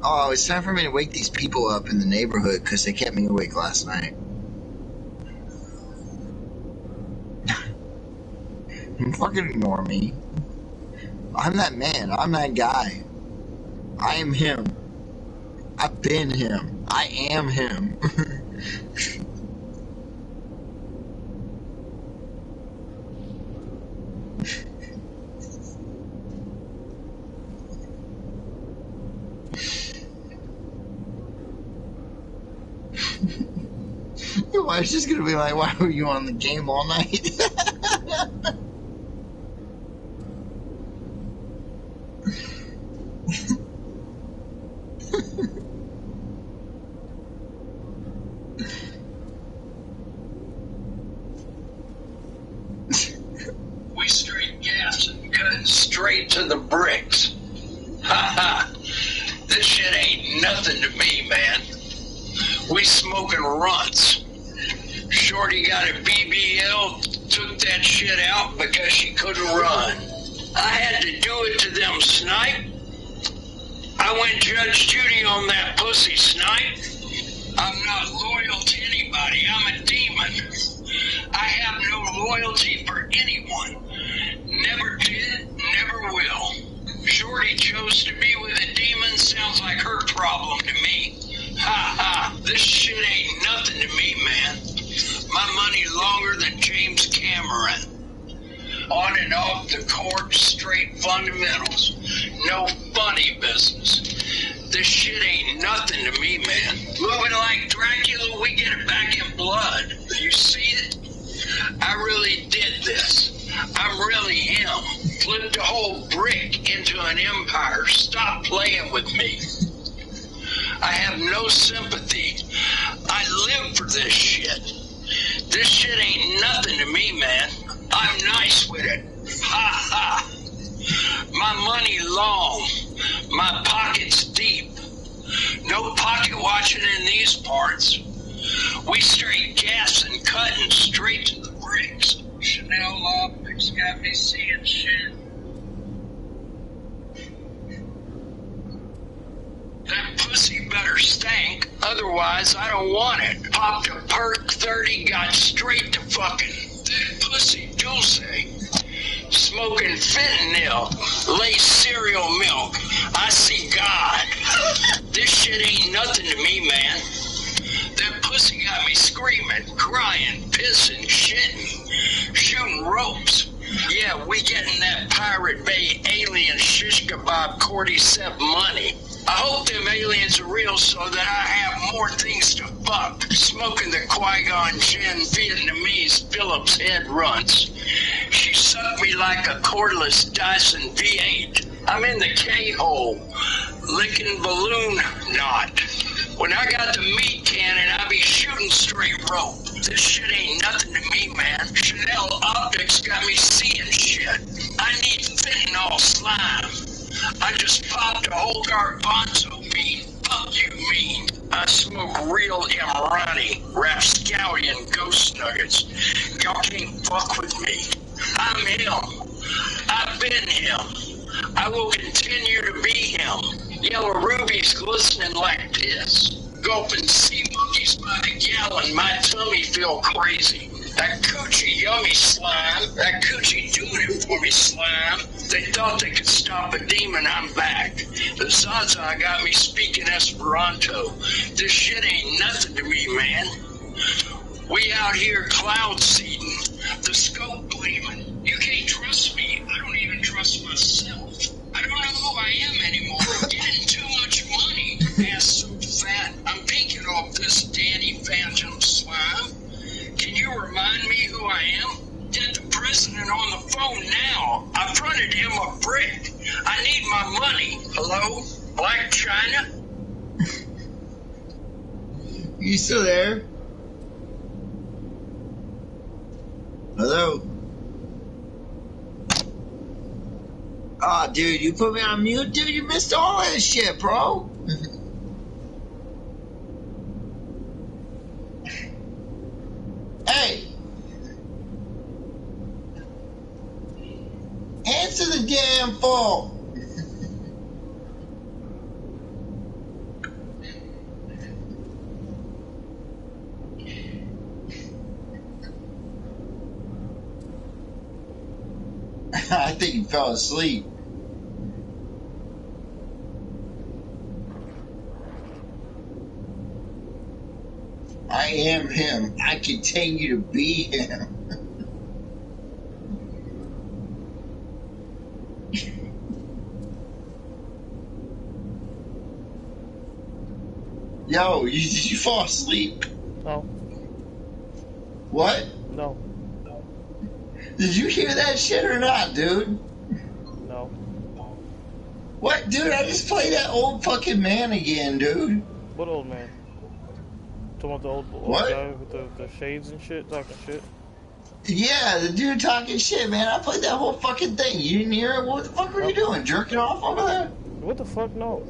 Speaker 1: Oh, it's time for me to wake these people up in the neighborhood because they kept me awake last night. Fucking ignore me. I'm that man. I'm that guy. I am him. I've been him. I am him. Your wife's just gonna be like, why were you on the game all night?
Speaker 3: We straight gas and cutting straight to the bricks. Ha ha. This shit ain't nothing to me, man. We smoking runts. Shorty got a BBL, took that shit out because she couldn't run. I had to do it to them, Snipe. I went Judge Judy on that pussy, Snipe. I'm not loyal to anybody. I'm a demon. I have no loyalty for anyone. Never did, never will. Shorty chose to be with a demon. Sounds like her problem to me. Ha ha. This shit ain't nothing to me, man. My money longer than James Cameron. On and off the court, straight fundamentals. No funny business. This shit ain't nothing to me, man. Moving like Dracula, we get it back in blood. You see it? I really did this. I'm really him. Flipped a whole brick into an empire. Stop playing with me. I have no sympathy. I live for this shit. This shit ain't nothing to me, man. I'm nice with it. Ha ha. My money long. My pockets deep. No pocket watching in these parts. We straight gas and cutting straight to the bricks. Chanel optics got me seeing shit. That pussy better stank, otherwise I don't want it. Popped a perk 30, got straight to fucking. That pussy dulce. Smoking fentanyl, lace cereal milk. I see God. This shit ain't nothing to me, man. That pussy got me screaming, crying, pissing, shitting, shooting ropes. Yeah, we getting that Pirate Bay alien shish kebab cordyceps money. I hope them aliens are real so that I have more things to fuck. Smoking the Qui-Gon Jinn Vietnamese Phillips head runts. She sucked me like a cordless Dyson V8. I'm in the K-hole, licking balloon knot. When I got the meat cannon, I be shooting straight rope. This shit ain't nothing to me, man. Chanel Optics got me seeing shit. I need fentanyl slime. I just popped a whole garbanzo bean. Fuck you mean. I smoke real Emirati, rapscallion ghost nuggets. Y'all can't fuck with me. I'm him. I've been him. I will continue to be him. Yellow rubies glistening like piss. Gulping sea monkeys by the gallon. My tummy feel crazy. That coochie yummy slime. That coochie doing it for me slime. They thought they could stop a demon, I'm back. The Zaza got me speaking Esperanto. This shit ain't nothing to me, man. We out here cloud seeding. The scope gleaming. You can't trust me. I don't even trust myself. I don't know who I am anymore. I'm getting too much money. Ass so fat. I'm pinking off this Danny Phantom slime. Can you remind me who I am? Get the president on the phone now. I fronted him a brick. I need my money. Hello? Black China?
Speaker 1: You still there? Hello? Oh, dude, you put me on mute? Dude, you missed all that shit, bro. Hey! Answer the damn phone! I think he fell asleep. I am him. I continue to be him. Yo, did you fall asleep?
Speaker 2: No.
Speaker 1: What?
Speaker 2: No.
Speaker 1: Did you hear that shit or not, dude?
Speaker 2: No.
Speaker 1: What, dude? I just played that old fucking man again, dude.
Speaker 2: What old man? Talking about the old
Speaker 1: What?
Speaker 2: guy with the shades and shit, talking shit?
Speaker 1: Yeah, the dude talking shit, man. I played that whole fucking thing. You didn't hear it? What the fuck were you doing? Jerking off over there?
Speaker 2: What the fuck? No.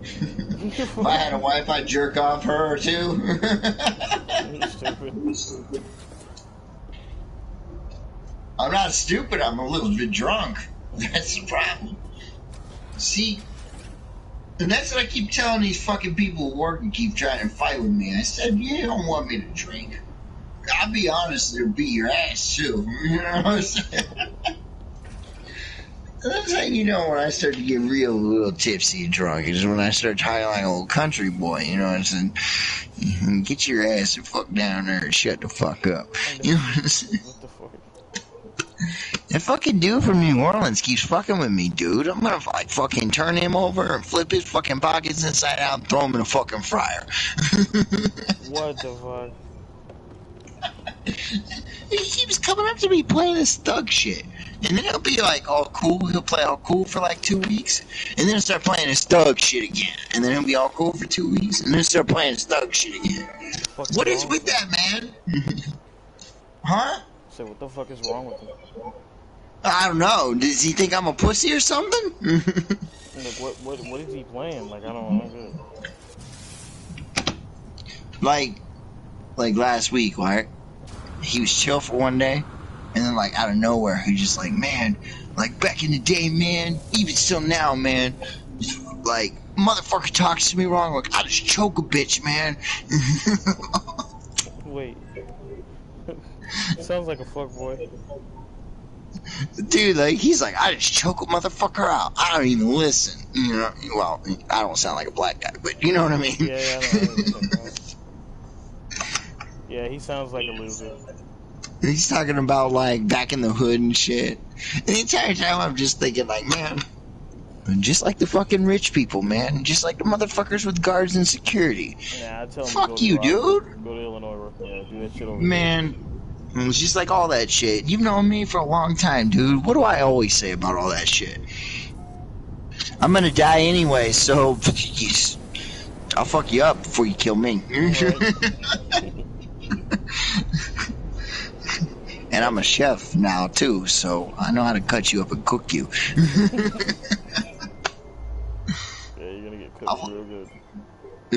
Speaker 1: If I had a wife, I'd jerk off her too.
Speaker 2: You stupid.
Speaker 1: I'm not stupid. I'm a little bit drunk. That's the problem. See, and that's what I keep telling these fucking people at work and keep trying to fight with me. I said, you don't want me to drink. I'll be honest, they'll beat your ass too. You know what I'm saying? And that's how you know when I start to get real little tipsy and drunk is when I start talking like an old country boy, you know what I'm saying? Get your ass the fuck down there and shut the fuck up. You know what I'm saying?
Speaker 2: What the fuck?
Speaker 1: That fucking dude from New Orleans keeps fucking with me, dude. I'm gonna like fucking turn him over and flip his fucking pockets inside out and throw him in a fucking fryer.
Speaker 2: What the fuck?
Speaker 1: He keeps coming up to me playing this thug shit. And then he'll be like all cool. He'll play all cool for like 2 weeks. And then he'll start playing his thug shit again. And then he'll be all cool for 2 weeks. And then start playing his thug shit again. What is with that, man? Huh?
Speaker 2: So what the fuck is wrong with him?
Speaker 1: I don't know. Does he think I'm a pussy or something?
Speaker 2: Like what is he playing? Like I don't
Speaker 1: Like last week, right? He was chill for one day, and then like out of nowhere, he just like, man, like back in the day, man, even still now, man, like motherfucker talks to me wrong, like I just choke a bitch, man.
Speaker 2: Wait. Sounds like a fuck boy.
Speaker 1: Dude, like he's like, I just choke a motherfucker out. I don't even listen. You know, well, I don't sound like a black guy, but you know what I mean.
Speaker 2: Yeah, I know. Yeah, he sounds like a loser.
Speaker 1: He's talking about like back in the hood and shit. And the entire time I'm just thinking like, man, Just like the fucking rich people, man. Just like the motherfuckers with guards and security.
Speaker 2: Yeah, I tell them
Speaker 1: fuck you, dude.
Speaker 2: Go to Illinois. Yeah, do that shit over
Speaker 1: man, there. It's just like all that shit. You've known me for a long time, dude. What do I always say about all that shit? I'm gonna die anyway, so I'll fuck you up before you kill me. And I'm a chef now, too, so I know how to cut you up and cook you.
Speaker 2: Real good.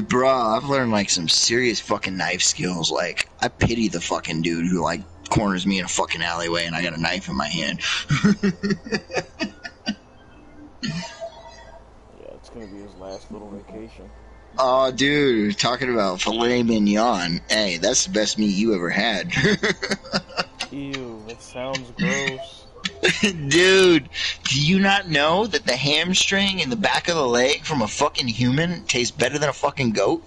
Speaker 1: Bro, I've learned like some serious fucking knife skills. Like, I pity the fucking dude who like corners me in a fucking alleyway and I got a knife in my hand.
Speaker 2: Yeah, it's gonna be his last little vacation.
Speaker 1: Oh, dude, talking about filet mignon. Hey, that's the best meat you ever had.
Speaker 2: Ew, that sounds gross.
Speaker 1: Dude, do you not know that the hamstring in the back of the leg from a fucking human tastes better than a fucking goat?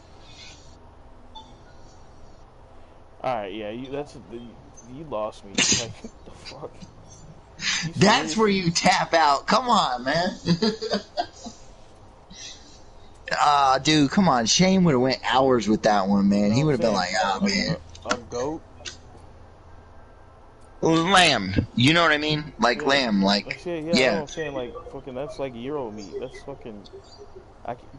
Speaker 2: Alright, yeah, you lost me. Like, what the fuck?
Speaker 1: That's where you tap out. Come on, man. Dude, come on. Shane would have went hours with that one, man. He would have been like, oh, man.
Speaker 2: A goat?
Speaker 1: Lamb. You know what I mean? Like lamb. Like
Speaker 2: yeah. I know what I'm saying, like, fucking, that's like Euro meat. That's fucking...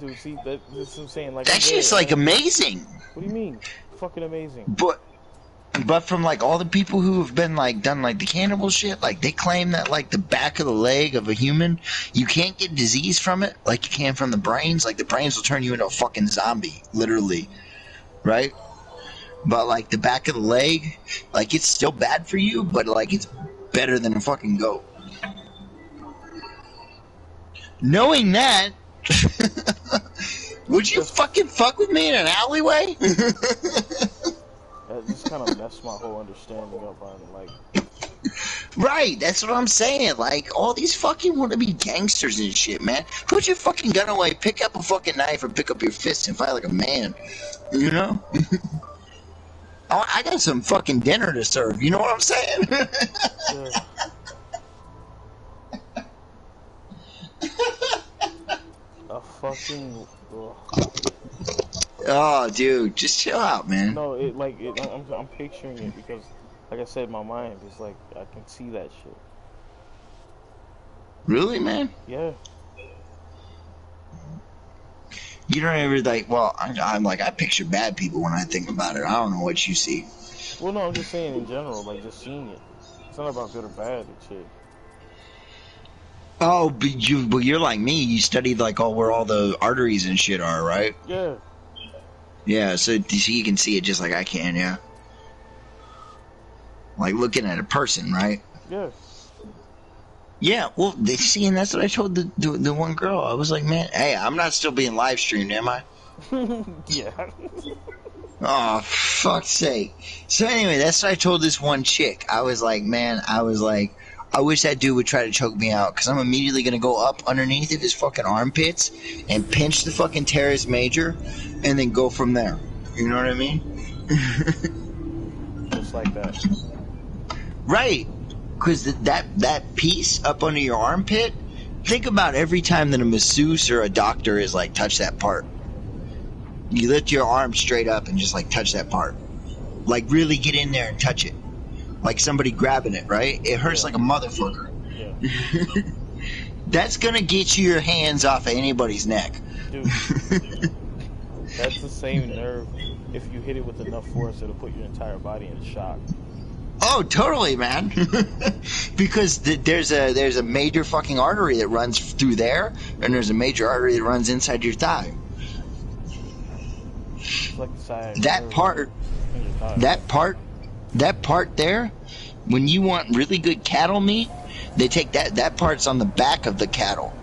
Speaker 2: Dude, see, that's what I'm saying. Like,
Speaker 1: that's just, like, amazing.
Speaker 2: What do you mean? Fucking amazing.
Speaker 1: But from, like, all the people who have been, like, done, like, the cannibal shit, like, they claim that, like, the back of the leg of a human, you can't get disease from it like you can from the brains. Like, the brains will turn you into a fucking zombie, literally. Right? But, like, the back of the leg, like, it's still bad for you, but, like, it's better than a fucking goat. Knowing that, would you fucking fuck with me in an alleyway?
Speaker 2: That just kind of messed my whole understanding up on it, like...
Speaker 1: Right, that's what I'm saying. Like, all these fucking wannabe gangsters and shit, man. Put your fucking gun away, pick up a fucking knife, or pick up your fist and fight like a man. You know? I got some fucking dinner to serve. You know what I'm saying?
Speaker 2: A fucking...
Speaker 1: Oh, dude, just chill out, man.
Speaker 2: No, I'm picturing it because, like I said, my mind is like, I can see that shit.
Speaker 1: Really, man?
Speaker 2: Yeah.
Speaker 1: You don't ever like, well, I'm like, I picture bad people when I think about it. I don't know what you see.
Speaker 2: Well, no, I'm just saying in general, like, just seeing it. It's not about good or bad and shit.
Speaker 1: Oh, but you're like me. You studied, like, where all the arteries and shit are, right?
Speaker 2: Yeah.
Speaker 1: Yeah, so you can see it just like I can, yeah? Like looking at a person, right?
Speaker 2: Yeah.
Speaker 1: Yeah, well, see, and that's what I told the one girl. I was like, man, hey, I'm not still being live streamed, am I?
Speaker 2: Yeah.
Speaker 1: Oh, fuck's sake. So anyway, that's what I told this one chick. I was like, man, I wish that dude would try to choke me out, because I'm immediately going to go up underneath of his fucking armpits and pinch the fucking teres major and then go from there. You know what I mean?
Speaker 2: Just like that.
Speaker 1: Right. Because that piece up under your armpit, think about every time that a masseuse or a doctor is like, touch that part. You lift your arm straight up and just like touch that part. Like really get in there and touch it. Like somebody grabbing it, right? It hurts like a motherfucker.
Speaker 2: Yeah.
Speaker 1: That's gonna get you your hands off of anybody's neck.
Speaker 2: Dude. That's the same nerve. If you hit it with enough force, it'll put your entire body in shock.
Speaker 1: Oh, totally, man. Because there's a major fucking artery that runs through there, and there's a major artery that runs inside your thigh.
Speaker 2: It's like the side
Speaker 1: that part there, when you want really good cattle meat, they take that part's on the back of the cattle.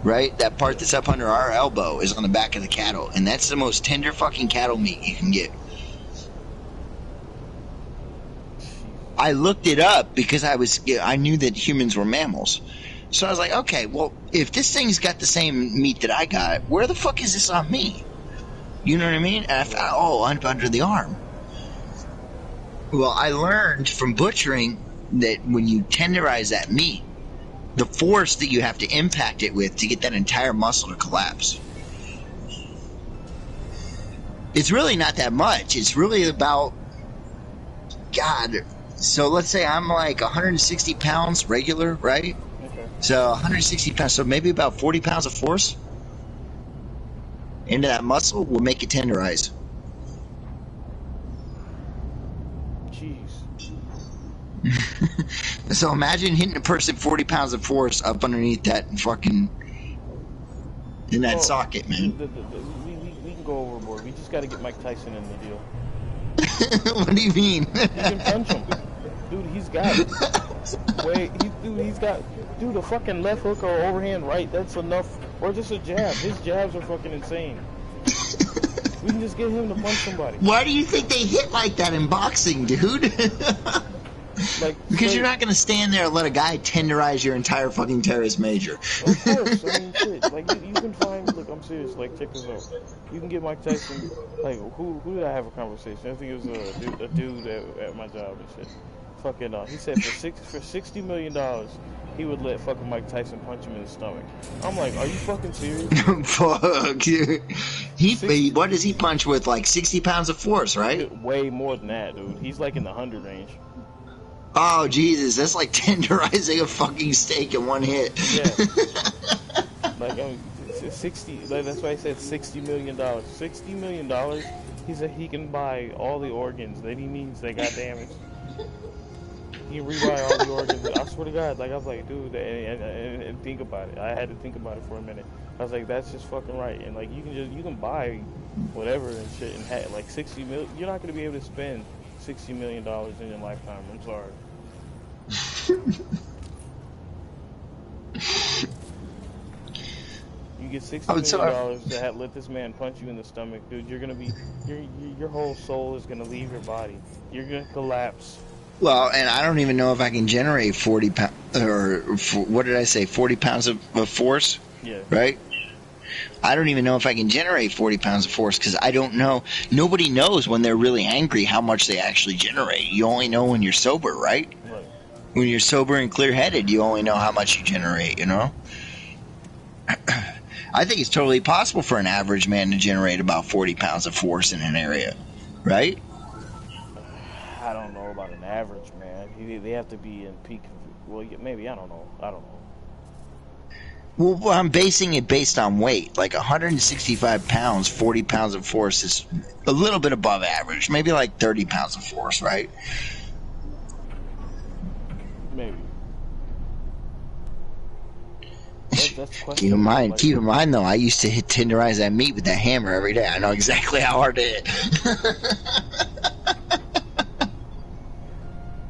Speaker 1: Right? That part that's up under our elbow is on the back of the cattle, and that's the most tender fucking cattle meat you can get. I looked it up because I knew that humans were mammals. So I was like, okay, well, if this thing's got the same meat that I got, where the fuck is this on me? You know what I mean? And I found, under the arm. Well, I learned from butchering that when you tenderize that meat, the force that you have to impact it with to get that entire muscle to collapse. It's really not that much. It's really about, God, so let's say I'm like 160 pounds regular, right?
Speaker 2: Okay.
Speaker 1: So 160 pounds, so maybe about 40 pounds of force into that muscle will make it tenderize.
Speaker 2: Jeez.
Speaker 1: So imagine hitting a person 40 pounds of force up underneath that fucking, in that socket, man.
Speaker 2: We can go overboard. We just got to get Mike Tyson in the deal.
Speaker 1: What do you mean?
Speaker 2: You can punch him. Dude, he's got it. Dude, a fucking left hook or overhand right, that's enough. Or just a jab. His jabs are fucking insane. We can just get him to punch somebody.
Speaker 1: Why do you think they hit like that in boxing, dude? Because you're not going to stand there and let a guy tenderize your entire fucking teres major.
Speaker 2: Of course, I mean, shit. Like, you can find, look, I'm serious, like, check this out. You can get Mike Tyson, like, who did I have a conversation? I think it was a dude at my job and shit. Fucking, he said for $60 million, he would let fucking Mike Tyson punch him in the stomach. I'm like, are you fucking serious?
Speaker 1: Fuck. What does he punch with, like 60 pounds of force, right?
Speaker 2: Way more than that, dude. He's like in the 100 range.
Speaker 1: Oh, Jesus, that's like tenderizing a fucking steak in one hit.
Speaker 2: Yeah. Like, 60, like, that's why I said $60 million. $60 million, he said he can buy all the organs that he needs that got damaged. He can rebuy all the organs. I swear to God, like, I was like, dude, and think about it. I had to think about it for a minute. I was like, that's just fucking right. And, like, you can buy whatever and shit and have, like, 60 million. You're not going to be able to spend $60 million in your lifetime. I'm sorry. You get $60 million to let this man punch you in the stomach, dude. You're gonna be, your whole soul is gonna leave your body. You're gonna collapse.
Speaker 1: Well, and I don't even know if I can generate 40 pounds, or what did I say, 40 pounds of force?
Speaker 2: Yeah.
Speaker 1: Right? I don't even know if I can generate 40 pounds of force because I don't know. Nobody knows when they're really angry how much they actually generate. You only know when you're sober, right?
Speaker 2: Right.
Speaker 1: When you're sober and clear-headed, you only know how much you generate, you know? I think it's totally possible for an average man to generate about 40 pounds of force in an area, right?
Speaker 2: I don't know about an average man. They have to be in peak. Well, maybe, I don't know.
Speaker 1: Well, I'm basing it based on weight. Like 165 pounds, 40 pounds of force is a little bit above average. Maybe like 30 pounds of force, right?
Speaker 2: Maybe. That's
Speaker 1: keep in mind though, I used to tenderize that meat with that hammer every day. I know exactly how hard to hit.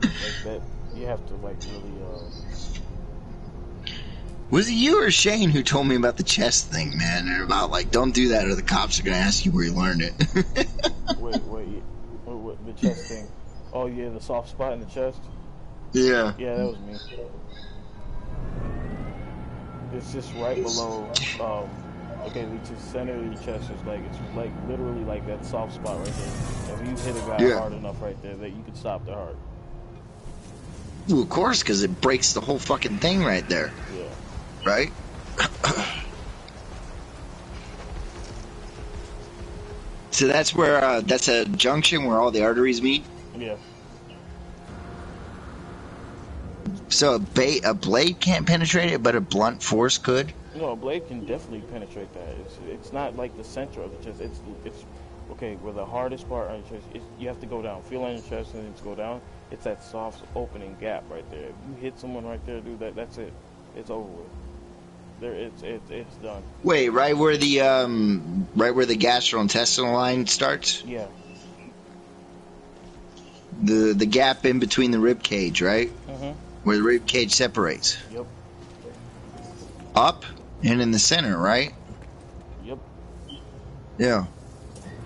Speaker 2: Like that, you have to like really.
Speaker 1: Was it you or Shane who told me about the chest thing, man? And about like, don't do that or the cops are gonna ask you where you learned it.
Speaker 2: Wait, the chest thing. Oh yeah, the soft spot in the chest.
Speaker 1: Yeah.
Speaker 2: Yeah, that was me. It's just right below. Okay, the center of your chest is like, it's like literally like that soft spot right there. If you hit a guy hard enough right there, that you could stop the heart.
Speaker 1: Well, of course, because it breaks the whole fucking thing right there.
Speaker 2: Yeah.
Speaker 1: Right? So that's where, that's a junction where all the arteries meet?
Speaker 2: Yeah.
Speaker 1: So a blade can't penetrate it, but a blunt force could?
Speaker 2: No, a blade can definitely penetrate that. It's not like the center of the chest. It's okay, where the hardest part on your chest, you have to go down. Feel on your chest and then go down. It's that soft opening gap right there. If you hit someone right there, dude, that's it. It's over with. There, it's done.
Speaker 1: Wait, right where the gastrointestinal line starts?
Speaker 2: Yeah.
Speaker 1: The gap in between the rib cage, right?
Speaker 2: Mm-hmm.
Speaker 1: Where the rib cage separates.
Speaker 2: Yep.
Speaker 1: Up and in the center, right?
Speaker 2: Yep.
Speaker 1: Yeah.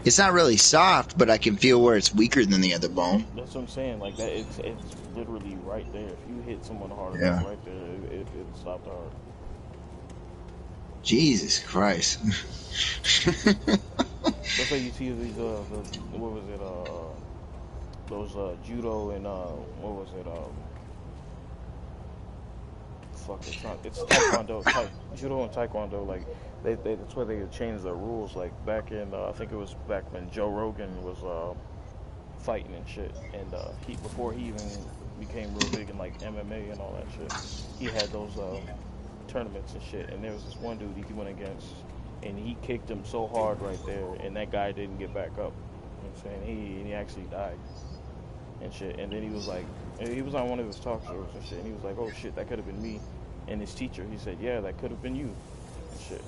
Speaker 1: It's not really soft, but I can feel where it's weaker than the other bone.
Speaker 2: That's what I'm saying. Like that, it's literally right there. If you hit someone hard enough right there, it'll stop the heart.
Speaker 1: Jesus Christ.
Speaker 2: That's why you see these what was it, those judo and what was it, fuck, it's not, it's Taekwondo, Judo and Taekwondo, like, that's where they changed the rules, like, back in, I think it was back when Joe Rogan was, fighting and shit, and, before he even became real big in, like, MMA and all that shit, he had those, tournaments and shit, and there was this one dude he went against, and he kicked him so hard right there, and that guy didn't get back up, you know what I'm saying, he actually died, and shit, and then he was like, he was on one of his talk shows and shit, and he was like, oh shit, that could have been me, and his teacher, he said, yeah, that could have been you, and shit.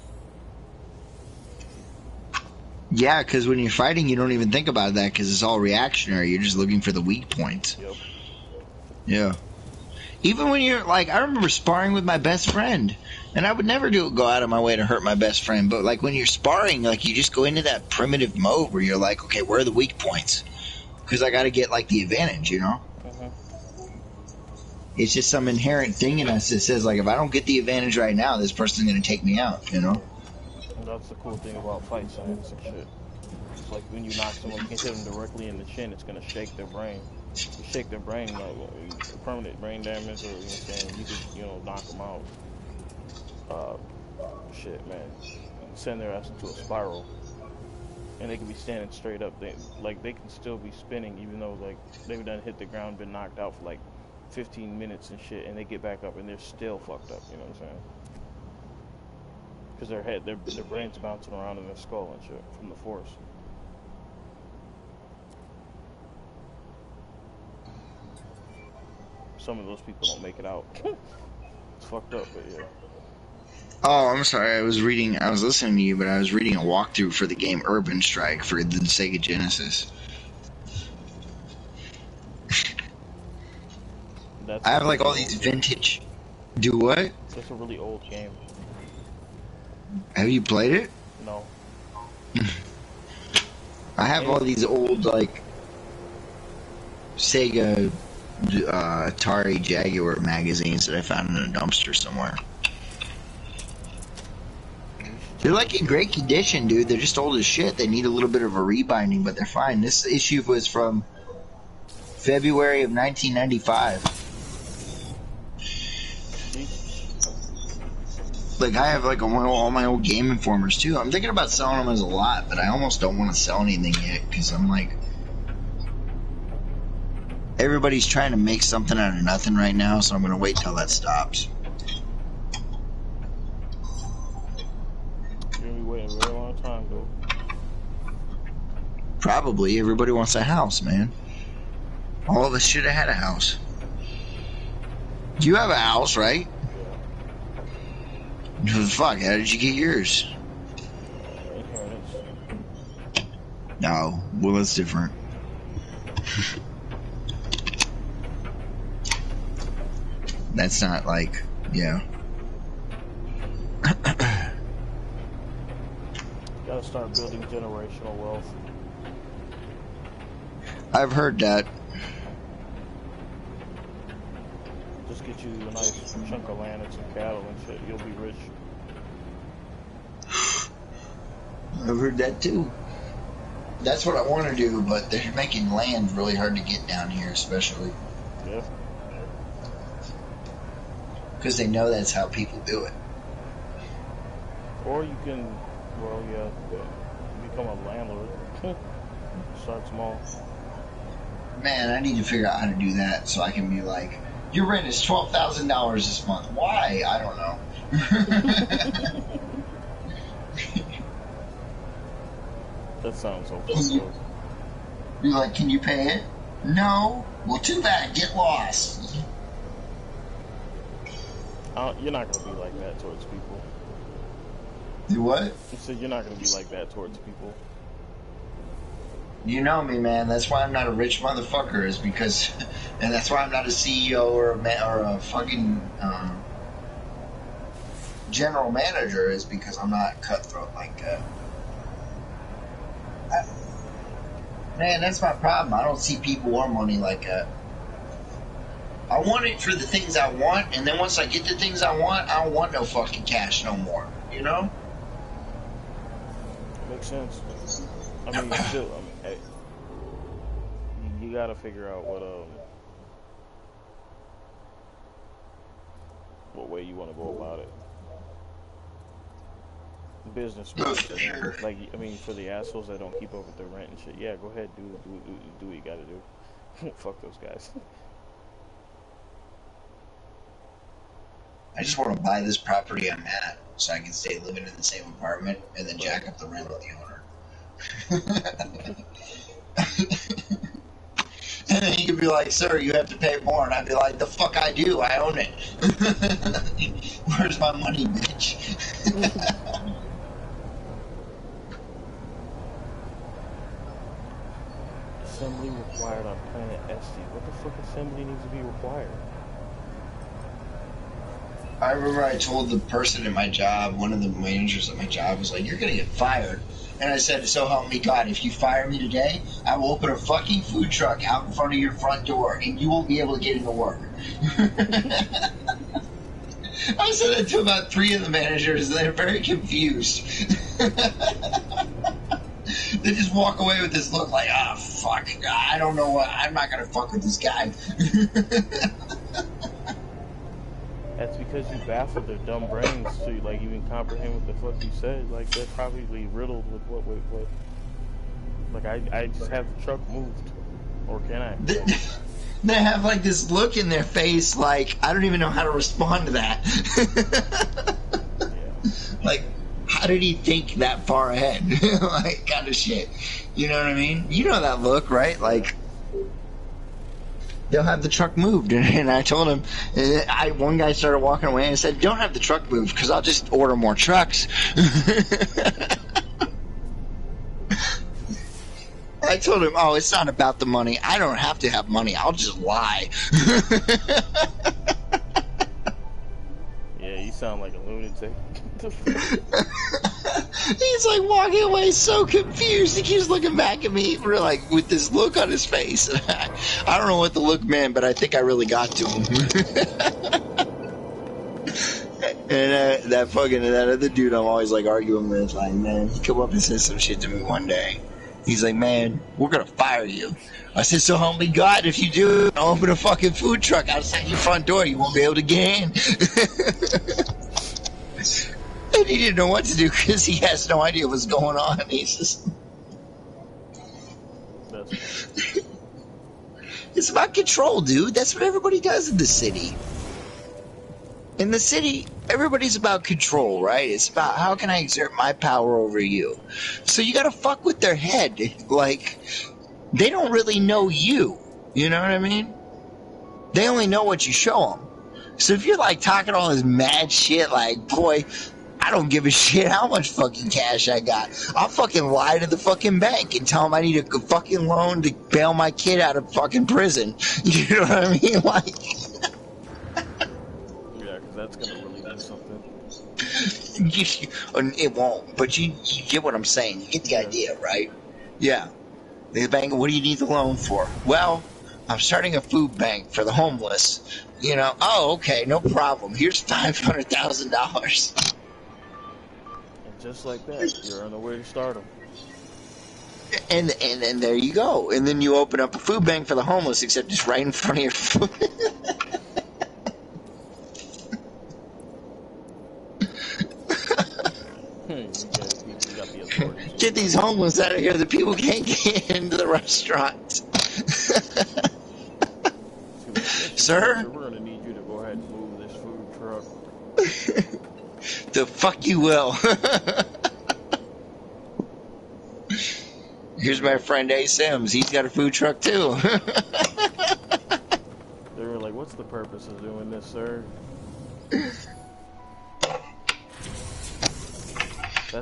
Speaker 1: Yeah, because when you're fighting, you don't even think about that, because it's all reactionary, you're just looking for the weak points.
Speaker 2: Yep.
Speaker 1: Yeah. Even when you're, like, I remember sparring with my best friend, and I would never go out of my way to hurt my best friend, but, like, when you're sparring, like, you just go into that primitive mode where you're like, okay, where are the weak points? Because I got to get, like, the advantage, you know? It's just some inherent thing in us that says, like, if I don't get the advantage right now, this person's going to take me out, you know?
Speaker 2: And that's the cool thing about fight science and shit. It's like when you knock someone, you can hit them directly in the chin, it's going to shake their brain. You shake their brain, like permanent brain damage, or you know what I'm saying, you could, you know, knock them out. Shit, man, send their ass into a spiral, and they can be standing straight up. They can still be spinning, even though like they've done hit the ground, been knocked out for like 15 minutes and shit, and they get back up and they're still fucked up. You know what I'm saying? Because their brain's bouncing around in their skull and shit from the force. Some of those people don't make it out. It's fucked up, but yeah.
Speaker 1: Oh, I'm sorry. I was listening to you, but I was reading a walkthrough for the game Urban Strike for the Sega Genesis. I have like all these vintage. Do what?
Speaker 2: That's a really old game.
Speaker 1: Have you played it?
Speaker 2: No.
Speaker 1: I have all these old like Sega Atari Jaguar magazines that I found in a dumpster somewhere. They're like in great condition, dude. They're just old as shit. They need a little bit of a rebinding, but they're fine. This issue was from February of 1995. Like, I have like all my old Game Informers too. I'm thinking about selling them as a lot, but I almost don't want to sell anything yet because I'm like, everybody's trying to make something out of nothing right now, so I'm going to wait till that stops.
Speaker 2: You're going to be waiting a very long time, dude.
Speaker 1: Probably. Everybody wants a house, man. All of us should have had a house. You have a house, right? Yeah. Fuck, how did you get yours?
Speaker 2: Inheritance.
Speaker 1: No, well, that's different. That's not like, yeah.
Speaker 2: Gotta start building generational wealth.
Speaker 1: I've heard that.
Speaker 2: Just get you a nice chunk of land and some cattle and shit. You'll be rich.
Speaker 1: I've heard that too. That's what I want to do, but they're making land really hard to get down here, especially.
Speaker 2: Yeah.
Speaker 1: Because they know that's how people do it.
Speaker 2: Or you can, well, yeah, become a landlord. Start small.
Speaker 1: Man, I need to figure out how to do that so I can be like, your rent is $12,000 this month. Why? I don't know.
Speaker 2: That sounds so fucked up.
Speaker 1: You're like, can you pay it? No? Well, too bad. Get lost.
Speaker 2: You're not going to be like that towards people.
Speaker 1: Do what?
Speaker 2: You said you're not going to be like that towards people.
Speaker 1: You know me, man. That's why I'm not a rich motherfucker, is because... And that's why I'm not a CEO or a fucking general manager, is because I'm not cutthroat like that. Man, that's my problem. I don't see people or money like that. I want it for the things I want, and then once I get the things I want, I don't want no fucking cash no more. You know?
Speaker 2: Makes sense. I mean, hey, you gotta figure out what what way you want to go about it. Business wise, like, I mean, for the assholes that don't keep up with their rent and shit, yeah, go ahead, do what you gotta do. Fuck those guys.
Speaker 1: I just want to buy this property I'm at so I can stay living in the same apartment and then jack up the rent with the owner. And then you could be like, sir, you have to pay more. And I'd be like, the fuck I do. I own it. Where's my money, bitch?
Speaker 2: Assembly required on Planet SD. What the fuck assembly needs to be required?
Speaker 1: I remember I told the person at my job, one of the managers at my job was like, you're going to get fired. And I said, so help me God, if you fire me today, I will open a fucking food truck out in front of your front door and you won't be able to get into work. I said that to about 3 of the managers and they're very confused. They just walk away with this look like, ah, fuck, I don't know what, I'm not going to fuck with this guy.
Speaker 2: That's because you baffled their dumb brains to, like, even comprehend what the fuck you said. Like, they're probably riddled with what. Like, I just have the truck moved. Or can I?
Speaker 1: They have, like, this look in their face, like, I don't even know how to respond to that.
Speaker 2: Yeah.
Speaker 1: Like, how did he think that far ahead? Like, kind of shit. You know what I mean? You know that look, right? Like, they'll have the truck moved. And I told him, one guy started walking away and I said, don't have the truck moved because I'll just order more trucks. I told him, oh, it's not about the money. I don't have to have money. I'll just lie.
Speaker 2: Yeah, you sound like a lunatic.
Speaker 1: He's like walking away so confused. He keeps looking back at me like with this look on his face. I don't know what the look meant, but I think I really got to him. And that other dude I'm always like arguing with, like, man, he come up and said some shit to me one day. He's like, man, we're gonna fire you. I said, so help me God, if you do, I'll open a fucking food truck outside your front door. You won't be able to get in. And he didn't know what to do because he has no idea what's going on. He's just... It's about control, dude. That's what everybody does in the city. In the city, everybody's about control, right? It's about how can I exert my power over you. So you gotta fuck with their head. Like, they don't really know you. You know what I mean? They only know what you show them. So if you're like talking all this mad shit, like, boy, I don't give a shit how much fucking cash I got. I'll fucking lie to the fucking bank and tell them I need a fucking loan to bail my kid out of fucking prison. You know what I mean? Like...
Speaker 2: That's gonna really do something.
Speaker 1: It won't, but you get what I'm saying. You get the idea, right? Yeah. The bank, what do you need the loan for? Well, I'm starting a food bank for the homeless. You know, oh, okay, no problem. Here's $500,000.
Speaker 2: And just like that, you're on the way to start them.
Speaker 1: And there you go. And then you open up a food bank for the homeless, except it's right in front of your food. Get these homeless out of here. The people can't get into the restaurant. Sir?
Speaker 2: We're going to need you to go ahead and move this food truck.
Speaker 1: The fuck you will. Here's my friend A. Sims. He's got a food truck too.
Speaker 2: They were like, what's the purpose of doing this, sir?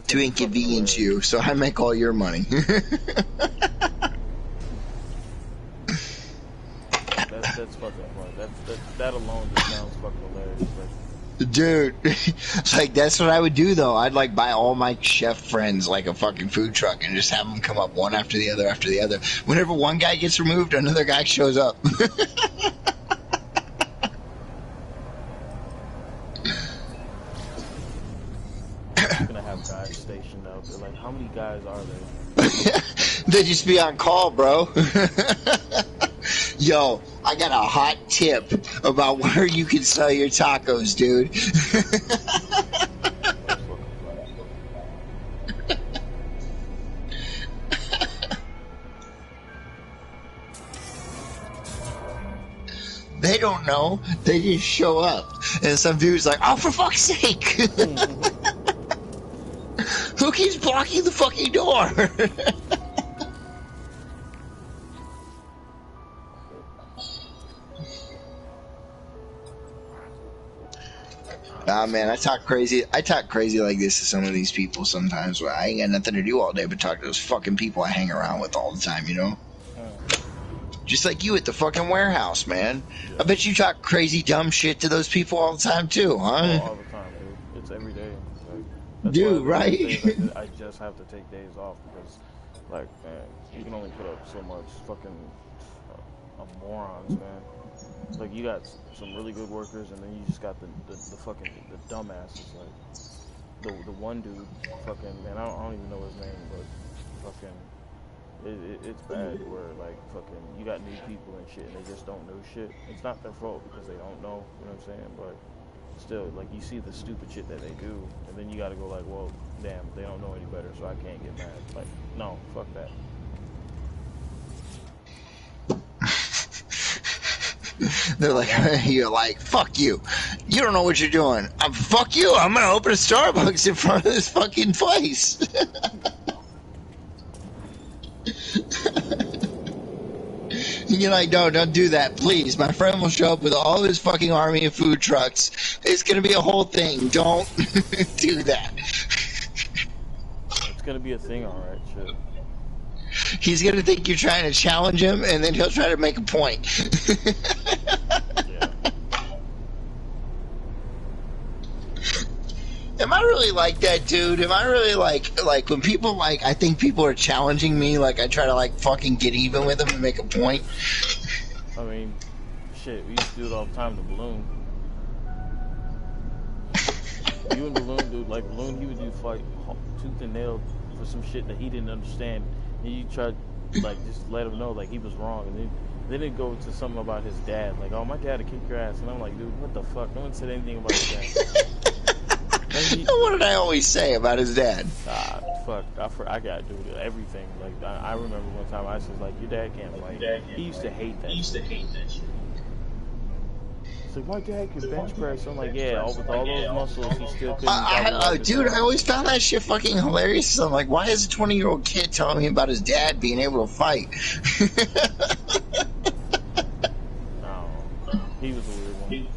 Speaker 1: To inconvenience you, so I make all your money.
Speaker 2: That's fucking fun. That alone just sounds fucking hilarious. Like,
Speaker 1: dude, like that's what I would do though. I'd like buy all my chef friends like a fucking food truck and just have them come up one after the other after the other. Whenever one guy gets removed, another guy shows up.
Speaker 2: Guys stationed out there. Like, how many guys are there?
Speaker 1: They just be on call, bro. Yo, I got a hot tip about where you can sell your tacos, dude. They don't know. They just show up. And some dude's like, oh, for fuck's sake. Who keeps blocking the fucking door? Nah, man, I talk crazy like this to some of these people sometimes where I ain't got nothing to do all day but talk to those fucking people I hang around with all the time, you know? Just like you at the fucking warehouse, man. I bet you talk crazy dumb shit to those people all the time too, huh?
Speaker 2: Oh, all the time, dude. It's every day. Like,
Speaker 1: dude, right?
Speaker 2: I just have to take days off because, like, man, you can only put up so much fucking morons, man. Like, you got some really good workers, and then you just got the fucking the dumbasses. Like the one dude, fucking man, I don't even know his name, but fucking. It's bad where, like, fucking, you got new people and shit, and they just don't know shit. It's not their fault because they don't know, you know what I'm saying? But still, like, you see the stupid shit that they do, and then you gotta go like, well, damn, they don't know any better, so I can't get mad. Like, no, fuck that.
Speaker 1: They're like, you're like, fuck you. You don't know what you're doing. Fuck you. I'm gonna open a Starbucks in front of this fucking place. You're like, no, don't do that, please. My friend will show up with all his fucking army of food trucks. It's gonna be a whole thing. Don't do that.
Speaker 2: It's gonna be a thing, alright, shit.
Speaker 1: He's gonna think you're trying to challenge him, and then he'll try to make a point.
Speaker 2: Yeah.
Speaker 1: Am I really like that, dude? Am I really like when people like, I think people are challenging me, like I try to like fucking get even with them and make a point?
Speaker 2: I mean, shit, we used to do it all the time to Balloon. You and Balloon, dude, like Balloon, he would do fight tooth and nail for some shit that he didn't understand. And you tried to, like, just let him know, like, he was wrong. And then it'd go to something about his dad. Like, oh, my dad would kick your ass. And I'm like, dude, what the fuck? No one said anything about his dad.
Speaker 1: What did I always say about his dad?
Speaker 2: Fuck, I gotta do everything. Like, I remember one time I was just like, your dad can't fight. He used to hate that shit. It's like, my dad could bench press. I'm like, yeah, with all those muscles, he still couldn't.
Speaker 1: Dude, I always found that shit fucking hilarious. I'm like, why is a 20-year-old kid telling me about his dad being able to fight?
Speaker 2: No, he was a weird one.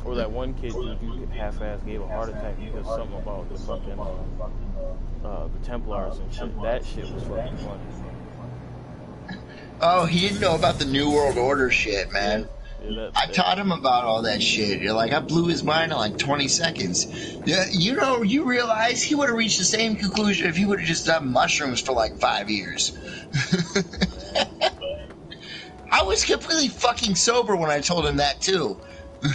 Speaker 2: Or that one kid you half-ass gave a heart attack because something about the fucking the Templars and shit. That shit was fucking funny.
Speaker 1: Oh, he didn't know about the New World Order shit, man.
Speaker 2: Yeah,
Speaker 1: I taught him about all that shit. You're like, I blew his mind in like 20 seconds. Yeah, you know, you realize he would have reached the same conclusion if he would have just done mushrooms for like 5 years. I was completely fucking sober when I told him that too.
Speaker 2: You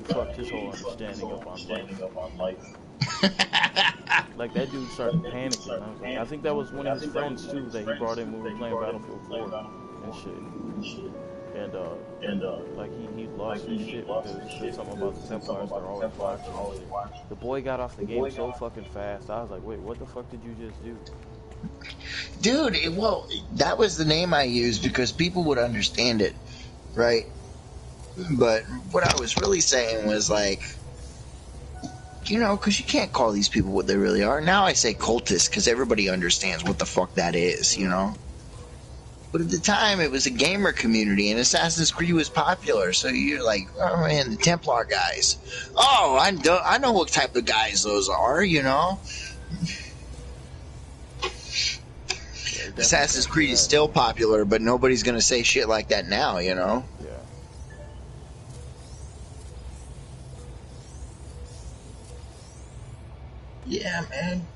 Speaker 2: fucked his whole understanding up on life. Like, that dude started panicking. I think that was one of his friends too that he brought in when we were playing Battlefield 4 and shit. And like he lost his shit because he said something about the Templars. They're always watching. The boy got off the game so fucking fast. I was like, wait, what the fuck did you just do?
Speaker 1: Dude, well, that was the name I used because people would understand it, right? But what I was really saying was like, you know, because you can't call these people what they really are. Now I say cultists because everybody understands what the fuck that is, you know? But at the time, it was a gamer community, and Assassin's Creed was popular. So you're like, oh man, the Templar guys. Oh, I know what type of guys those are, you know? Yeah, Assassin's Creed is still popular, but nobody's going to say shit like that now, you know?
Speaker 2: Yeah.
Speaker 1: Yeah, man.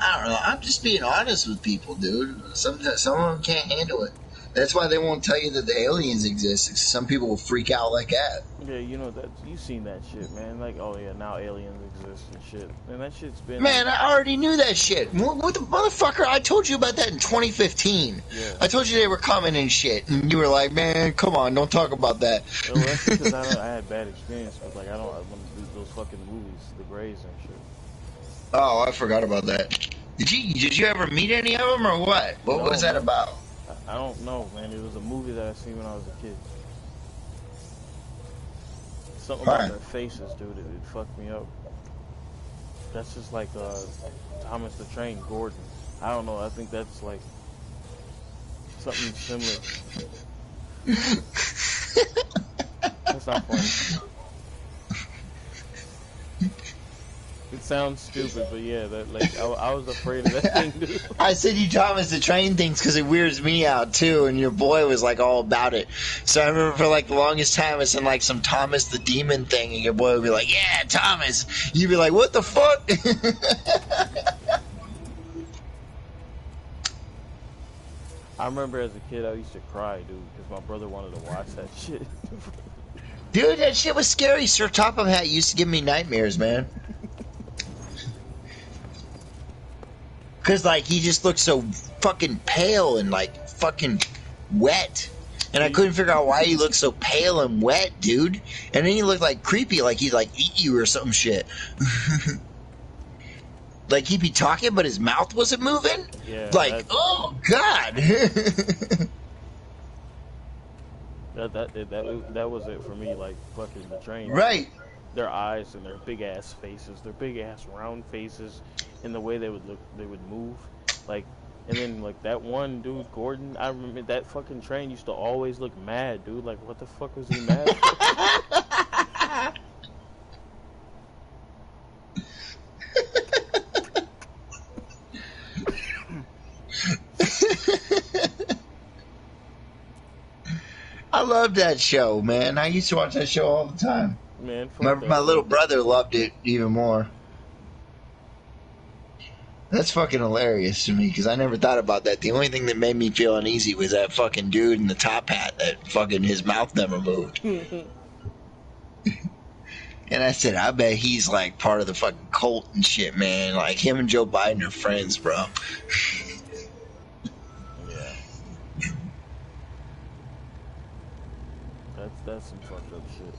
Speaker 1: I don't know. I'm just being honest with people, dude. Sometimes some of them can't handle it. That's why they won't tell you that the aliens exist. Some people will freak out like that.
Speaker 2: Yeah, you know that you've seen that shit, man. Like, oh yeah, now aliens exist and shit. And that shit's been.
Speaker 1: Man, I already knew that shit. What the motherfucker? I told you about that in 2015.
Speaker 2: Yeah.
Speaker 1: I told you they were coming and shit, and you were like, "Man, come on, don't talk about that."
Speaker 2: Well, that's because I had bad experience with like I want to do those fucking movies, The Greys and shit.
Speaker 1: Oh, I forgot about that. Did you ever meet any of them or what? What was that about?
Speaker 2: I don't know, man. It was a movie that I seen when I was a kid. Something about their faces, dude. It fucked me up. That's just like Thomas the Train Gordon. I don't know. I think that's like something similar. That's not funny. It sounds stupid, but yeah, that like I was afraid of that thing, dude.
Speaker 1: I said you Thomas the Train things because it weirds me out too, and your boy was like all about it. So I remember for like the longest time it's in like some Thomas the Demon thing, and your boy would be like, "Yeah, Thomas." You'd be like, "What the fuck?"
Speaker 2: I remember as a kid I used to cry, dude, because my brother wanted to watch that shit.
Speaker 1: Dude, that shit was scary. Sir Topham Hat used to give me nightmares, man. Because, like, he just looked so fucking pale and, like, fucking wet. And I couldn't figure out why he looked so pale and wet, dude. And then he looked, like, creepy, like he'd, like, eat you or some shit. Like, he'd be talking, but his mouth wasn't moving?
Speaker 2: Yeah.
Speaker 1: Like, oh, God!
Speaker 2: that was it for me, like, fucking the Train.
Speaker 1: Right.
Speaker 2: Their eyes and their big-ass faces, their big-ass round faces, and the way they would look, they would move, like, and then like that one dude, Gordon. I remember that fucking Train used to always look mad, dude. Like, what the fuck was he mad for?
Speaker 1: I love that show, man. I used to watch that show all the time.
Speaker 2: Man,
Speaker 1: my little brother loved it even more. That's fucking hilarious to me because I never thought about that. The only thing that made me feel uneasy was that fucking dude in the top hat that fucking his mouth never moved. And I said, I bet he's like part of the fucking cult and shit, man. Like him and Joe Biden are friends, bro.
Speaker 2: Yeah. That's some fucked up shit.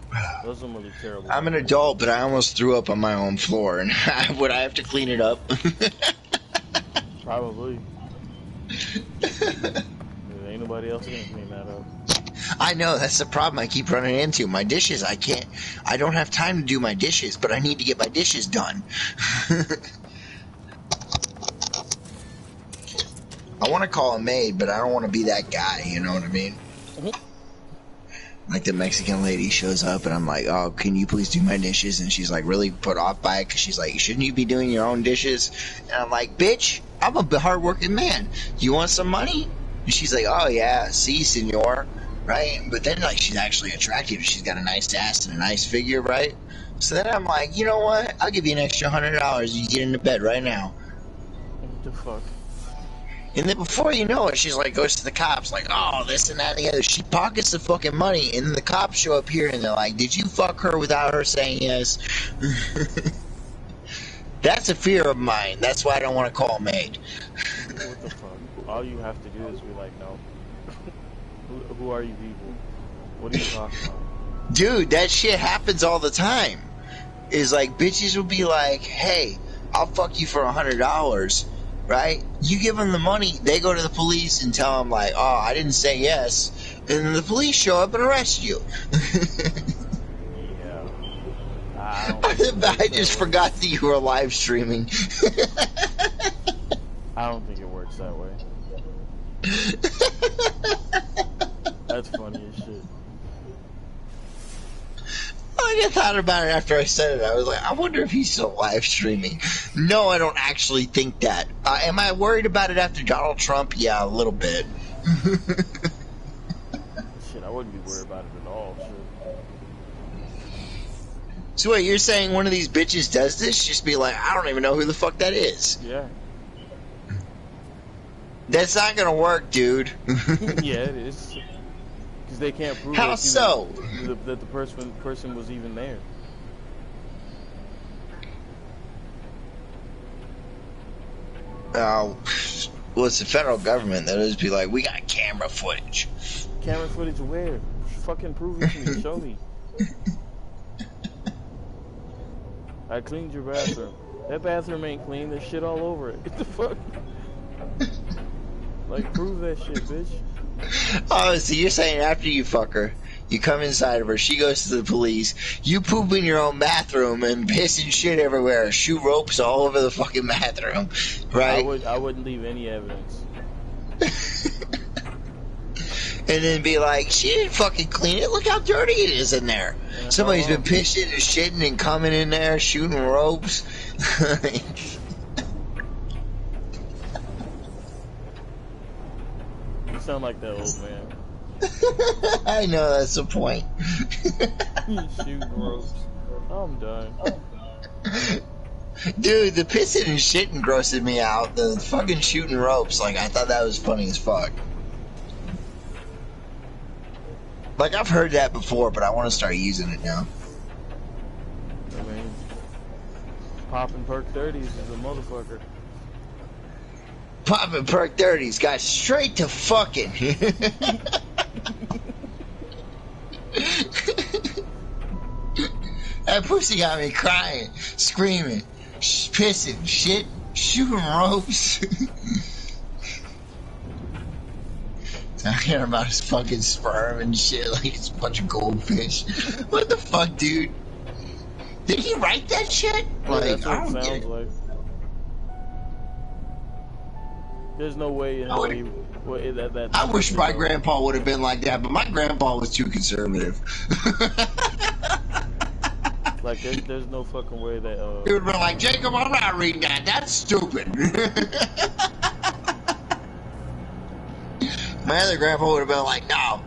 Speaker 2: Those are some really terrible.
Speaker 1: I'm an adult, but I almost threw up on my own floor, and would I have to clean it up?
Speaker 2: Probably. There ain't nobody else gonna clean that up.
Speaker 1: I know, that's the problem I keep running into. My dishes, I don't have time to do my dishes, but I need to get my dishes done. I want to call a maid, but I don't want to be that guy, you know what I mean? Like the Mexican lady shows up and I'm like, oh, can you please do my dishes? And she's like really put off by it because she's like, shouldn't you be doing your own dishes? And I'm like, bitch, I'm a hardworking man. You want some money? And she's like, oh yeah, si, senor. Right? But then like she's actually attractive. She's got a nice ass and a nice figure, right? So then I'm like, you know what? I'll give you an extra $100. You get into bed right now.
Speaker 2: What the fuck?
Speaker 1: And then before you know it, she's like, goes to the cops, like, oh, this and that and the other. She pockets the fucking money, and then the cops show up here, and they're like, did you fuck her without her saying yes? That's a fear of mine. That's why I don't want to call a maid.
Speaker 2: What the fuck? All you have to do is be like, no. Who are you people? What are you talking about?
Speaker 1: Dude, that shit happens all the time. Is like, bitches will be like, hey, I'll fuck you for $100. Right? You give them the money, they go to the police and tell them, like, oh, I didn't say yes. And then the police show up and arrest you.
Speaker 2: Yeah.
Speaker 1: I just forgot that you were live streaming.
Speaker 2: I don't think it works that way. That's funny as shit.
Speaker 1: I just thought about it after I said it. I was like, I wonder if he's still live streaming. No, I don't actually think that. Am I worried about it after Donald Trump? Yeah, a little bit.
Speaker 2: Shit, I wouldn't be worried about it at all. Shit.
Speaker 1: So wait, you're saying one of these bitches does this? Just be like, I don't even know who the fuck that is.
Speaker 2: Yeah.
Speaker 1: That's not gonna work, dude.
Speaker 2: Yeah, it is. Because they can't prove
Speaker 1: How so?
Speaker 2: That the person was even there.
Speaker 1: Well, it's the federal government. They'll just be like, we got camera footage.
Speaker 2: Camera footage where? Fucking prove it to me. Show me. I cleaned your bathroom. That bathroom ain't clean. There's shit all over it. What the fuck? Like, prove that shit, bitch.
Speaker 1: Oh, so you're saying after you fuck her, you come inside of her, she goes to the police, you poop in your own bathroom and piss and shit everywhere, shoe ropes all over the fucking bathroom, right?
Speaker 2: I wouldn't leave any evidence.
Speaker 1: And then be like, she didn't fucking clean it, look how dirty it is in there. Somebody's been pissing and shitting and coming in there, shooting ropes.
Speaker 2: You sound like that old man.
Speaker 1: I know, that's the point.
Speaker 2: Shooting ropes. I'm done.
Speaker 1: Dude, the pissing and shitting grossed me out. The fucking shooting ropes, like, I thought that was funny as fuck. Like, I've heard that before, but I want to start using it now.
Speaker 2: I mean, popping perk 30s is a motherfucker.
Speaker 1: Popping perk 30s got straight to fucking. That pussy got me crying, screaming, pissing, shit, shooting ropes. Talking about his fucking sperm and shit like it's a bunch of goldfish. What the fuck, dude? Did he write that shit? Like,
Speaker 2: that's what
Speaker 1: I don't
Speaker 2: it
Speaker 1: get
Speaker 2: sounds
Speaker 1: it.
Speaker 2: like. There's no way in hell he...
Speaker 1: I wish my grandpa would have been like that, but my grandpa was too conservative.
Speaker 2: Like, there's no fucking way that...
Speaker 1: He would have been like, Jacob, I'm not reading that. That's stupid. My other grandpa would have been like, no,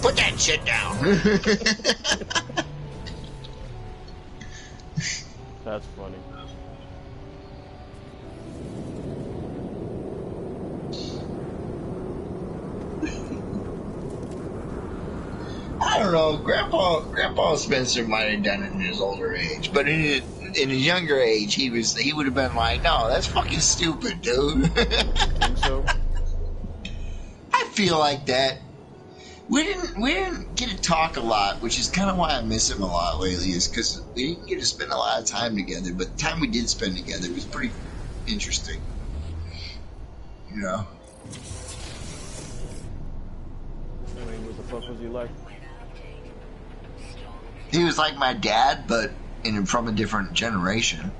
Speaker 1: put that shit down.
Speaker 2: That's funny.
Speaker 1: I don't know. Grandpa Spencer might have done it in his older age, but in his younger age, he would have been like, no, that's fucking stupid, dude.
Speaker 2: Think so?
Speaker 1: I feel like that. We didn't get to talk a lot, which is kind of why I miss him a lot lately, is because we didn't get to spend a lot of time together, but the time we did spend together was pretty interesting. You know?
Speaker 2: I mean, what the fuck was he like?
Speaker 1: He was like my dad, but from a different generation.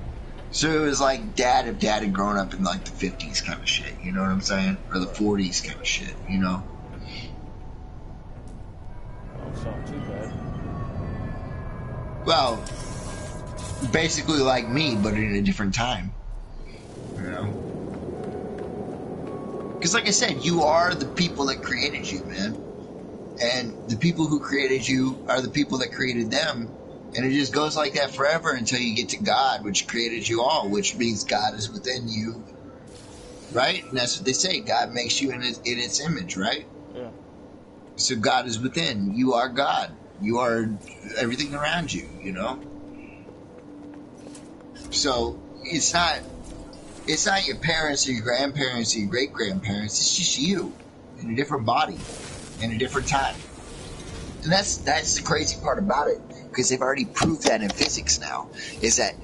Speaker 1: So it was like dad if dad had grown up in like the 50s kind of shit, you know what I'm saying? Or the 40s kind of shit, you know?
Speaker 2: Don't sound too bad.
Speaker 1: Well, basically like me, but in a different time. You know? Because like I said, you are the people that created you, man. And the people who created you are the people that created them. And it just goes like that forever until you get to God, which created you all, which means God is within you. Right? And that's what they say. God makes you in its image, right?
Speaker 2: Yeah.
Speaker 1: So God is within. You are God. You are everything around you, you know? So it's not your parents or your grandparents or your great-grandparents. It's just you in a different body, in a different time. And that's the crazy part about it, because they've already proved that in physics now, is that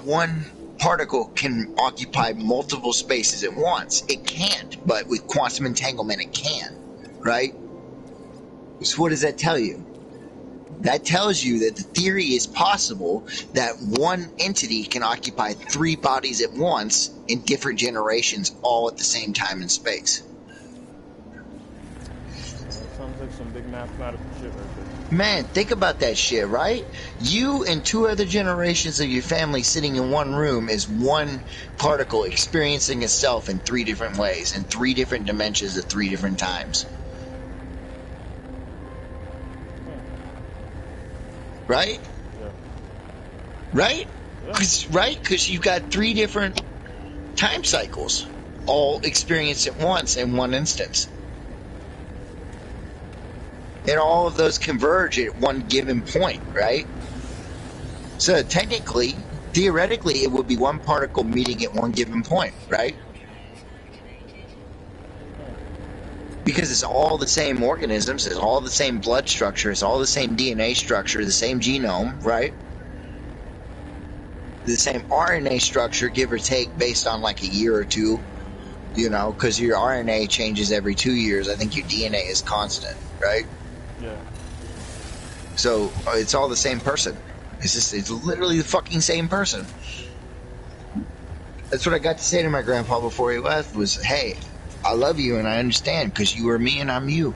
Speaker 1: one particle can occupy multiple spaces at once. It can't, but with quantum entanglement it can, right? So what does that tell you? That tells you that the theory is possible that one entity can occupy three bodies at once in different generations, all at the same time in space.
Speaker 2: Sounds like some big mathematical shit right there.
Speaker 1: Man, think about that shit, right? You and two other generations of your family sitting in one room is one particle experiencing itself in three different ways, in three different dimensions at three different times. Right?
Speaker 2: Yeah.
Speaker 1: Right?
Speaker 2: Yeah.
Speaker 1: Because you've got three different time cycles. all experience it once in one instance. And all of those converge at one given point, right? So technically, theoretically, it would be one particle meeting at one given point, right? Because it's all the same organisms, it's all the same blood structure, it's all the same DNA structure, the same genome, right? The same RNA structure, give or take, based on like a year or two, you know, because your RNA changes every 2 years. I think your DNA is constant, right?
Speaker 2: Yeah.
Speaker 1: So it's all the same person. It's literally the fucking same person. That's what I got to say to my grandpa before he left was, hey, I love you and I understand because you are me and I'm you.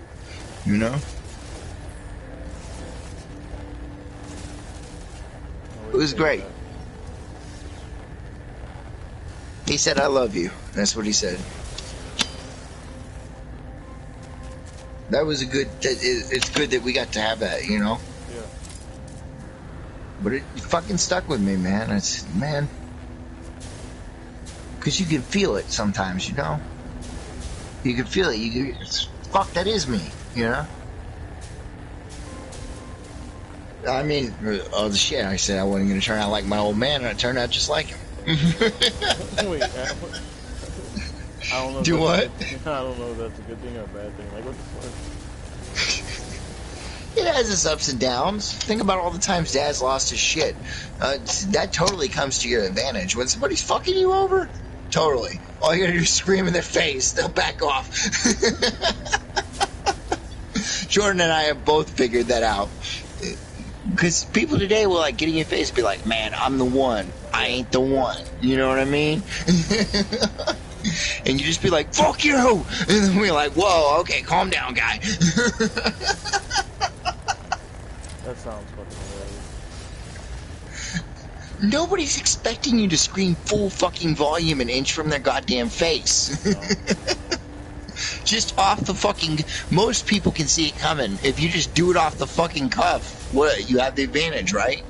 Speaker 1: You know? It was great. He said, I love you. That's what he said. That was a good, it's good that we got to have that, you know?
Speaker 2: Yeah.
Speaker 1: But it fucking stuck with me, man. Man. Because you can feel it sometimes, you know? You can feel it. Fuck, that is me, you know? I mean, oh, the shit, I said I wasn't going to turn out like my old man, and I turned out just like him.
Speaker 2: Wait, I don't know.
Speaker 1: Do what?
Speaker 2: I don't know if that's a good thing or a bad thing. Like, what the fuck?
Speaker 1: It has its ups and downs. Think about all the times Dad's lost his shit. That totally comes to your advantage. When somebody's fucking you over, totally. All you gotta do is scream in their face. They'll back off. Jordan and I have both figured that out. Because people today will like get in your face and be like, man, I'm the one. I ain't the one. You know what I mean? And you just be like, fuck you! And then we're like, whoa, okay, calm down, guy.
Speaker 2: That sounds fucking hilarious.
Speaker 1: Nobody's expecting you to scream full fucking volume an inch from their goddamn face.
Speaker 2: No.
Speaker 1: Just off the fucking... Most people can see it coming. If you just do it off the fucking cuff, what? You have the advantage, right?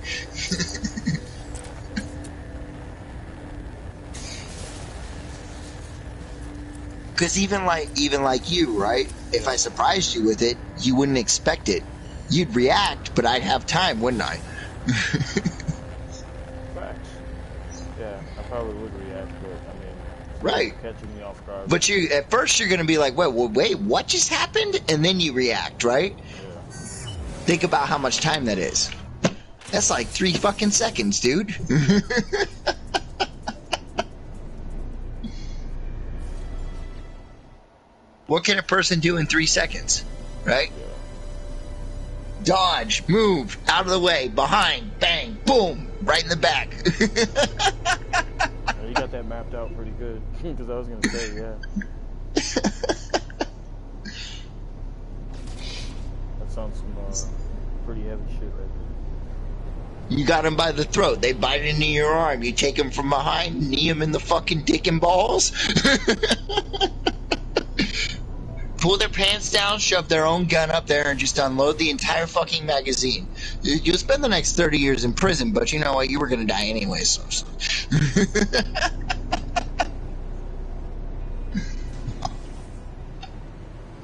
Speaker 1: Because even like you, right? If I surprised you with it, you wouldn't expect it. You'd react, but I'd have time, wouldn't I?
Speaker 2: Facts. Yeah, I probably would react, but I mean,
Speaker 1: right.
Speaker 2: Catching me off guard.
Speaker 1: But you, at first, you're gonna be like, wait, what just happened? And then you react, right?
Speaker 2: Yeah.
Speaker 1: Think about how much time that is. That's like 3 fucking seconds, dude. What can a person do in 3 seconds, right?
Speaker 2: Yeah.
Speaker 1: Dodge, move, out of the way, behind, bang, boom, right in the back.
Speaker 2: You got that mapped out pretty good. Because I was going to say, yeah. That sounds some pretty heavy shit right there.
Speaker 1: You got them by the throat. They bite into your arm. You take them from behind, knee them in the fucking dick and balls. Pull their pants down, shove their own gun up there, and just unload the entire fucking magazine. You'll spend the next 30 years in prison, but you know what? You were going to die anyway, so.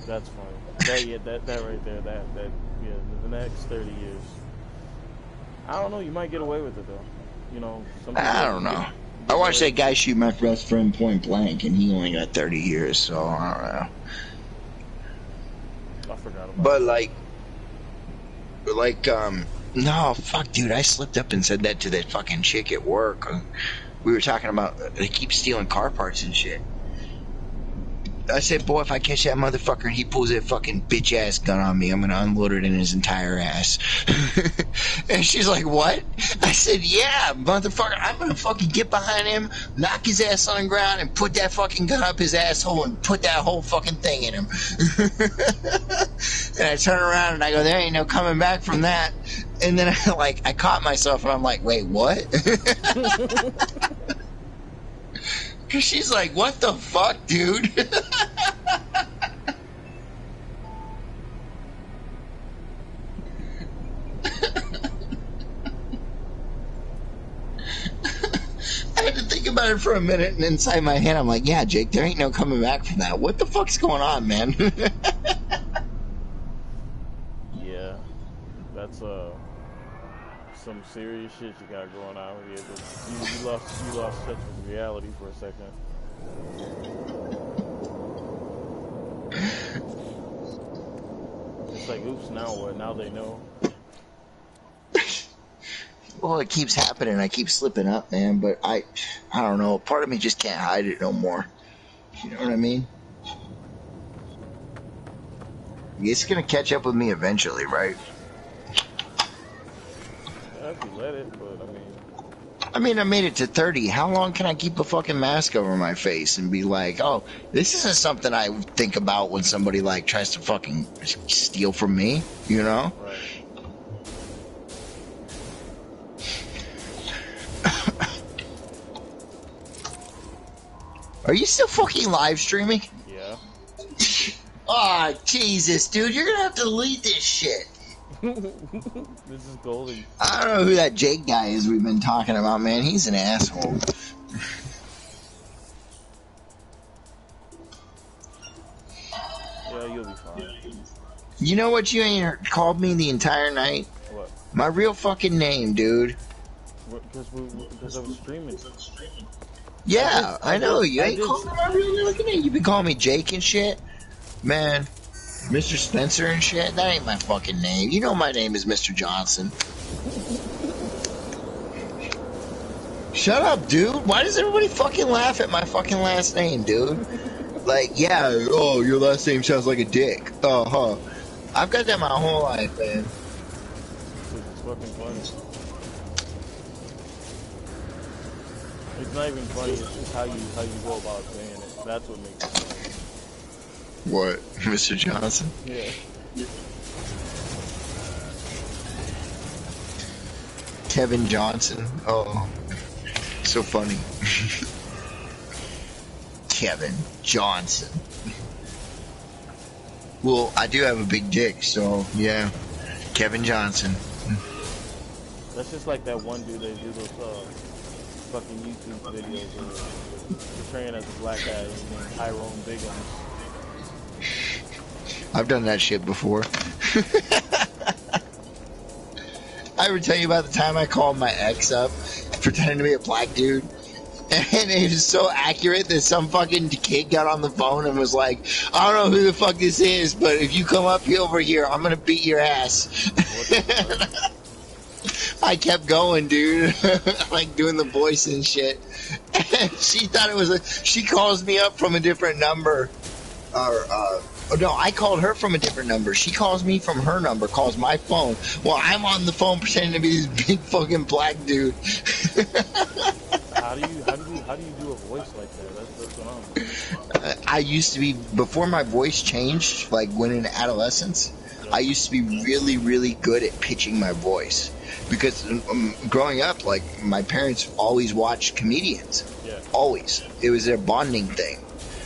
Speaker 2: That's funny. That right there, yeah, the next 30 years. I don't know, you might get away with it, though. You know, some people
Speaker 1: I don't know. I watched that guy shoot my best friend point blank, and he only got 30 years, so I don't know.
Speaker 2: I forgot about
Speaker 1: But no, fuck, dude, I slipped up and said that to that fucking chick at work. We were talking about, they keep stealing car parts and shit. I said, boy, if I catch that motherfucker and he pulls that fucking bitch-ass gun on me, I'm gonna unload it in his entire ass. And she's like, what? I said, yeah, motherfucker, I'm gonna fucking get behind him, knock his ass on the ground, and put that fucking gun up his asshole and put that whole fucking thing in him. And I turn around and I go, there ain't no coming back from that. And then I caught myself and I'm like, wait, what? Cause she's like, what the fuck, dude? I had to think about about it for a minute, and inside my head, I'm like, yeah, Jake, there ain't no coming back from that. What the fuck's going on, man?
Speaker 2: Yeah, that's some serious shit you got going on here. You lost touch with reality for a second. It's like, oops, now what? Now they know.
Speaker 1: Well, it keeps happening. I keep slipping up, man. But I don't know. Part of me just can't hide it no more. You know what I mean? It's gonna catch up with me eventually, right?
Speaker 2: Yeah, if you let it, but
Speaker 1: I mean, I made it to 30. How long can I keep a fucking mask over my face and be like, oh, this isn't something I think about when somebody, like, tries to fucking steal from me, you know?
Speaker 2: Right.
Speaker 1: Are you still fucking live streaming?
Speaker 2: Yeah.
Speaker 1: Oh, Jesus, dude, you're gonna have to delete this shit.
Speaker 2: This is golden.
Speaker 1: I don't know who that Jake guy is we've been talking about, man. He's an asshole.
Speaker 2: Yeah, you'll be fine.
Speaker 1: You know what you ain't called me the entire night?
Speaker 2: What?
Speaker 1: My real fucking name, dude.
Speaker 2: Because I was streaming.
Speaker 1: Yeah, I know. You ain't called me my real fucking name. You been calling me Jake and shit? Man, Mr. Spencer and shit? That ain't my fucking name. You know my name is Mr. Johnson. Shut up, dude. Why does everybody fucking laugh at my fucking last name, dude? Like, yeah, oh, your last name sounds like a dick. Uh-huh. I've got that my whole life, man.
Speaker 2: It's fucking funny. It's not even funny, it's just how you go about saying it. That's what makes it funny.
Speaker 1: What? Mr. Johnson?
Speaker 2: Yeah.
Speaker 1: Kevin Johnson. Oh, so funny. Kevin Johnson. Well, I do have a big dick, so yeah. Kevin Johnson.
Speaker 2: That's just like that one dude that do those fucking YouTube videos of portraying as a black guy named Tyrone Biggums.
Speaker 1: I've done that shit before. I ever tell you about the time I called my ex up pretending to be a black dude? And it was so accurate that some fucking kid got on the phone and was like, I don't know who the fuck this is, but if you come up over here, I'm gonna beat your ass. I kept going, dude. Like doing the voice and shit. And she thought it was she calls me up from a different number. No, I called her from a different number. She calls me from her number, calls my phone. Well, I'm on the phone pretending to be this big fucking black dude.
Speaker 2: How do you do a voice like that? That's what I'm.
Speaker 1: I used to be, before my voice changed, like when in adolescence, I used to be really, really good at pitching my voice. Because growing up, like, my parents always watched comedians.
Speaker 2: Yeah.
Speaker 1: Always. It was their bonding thing.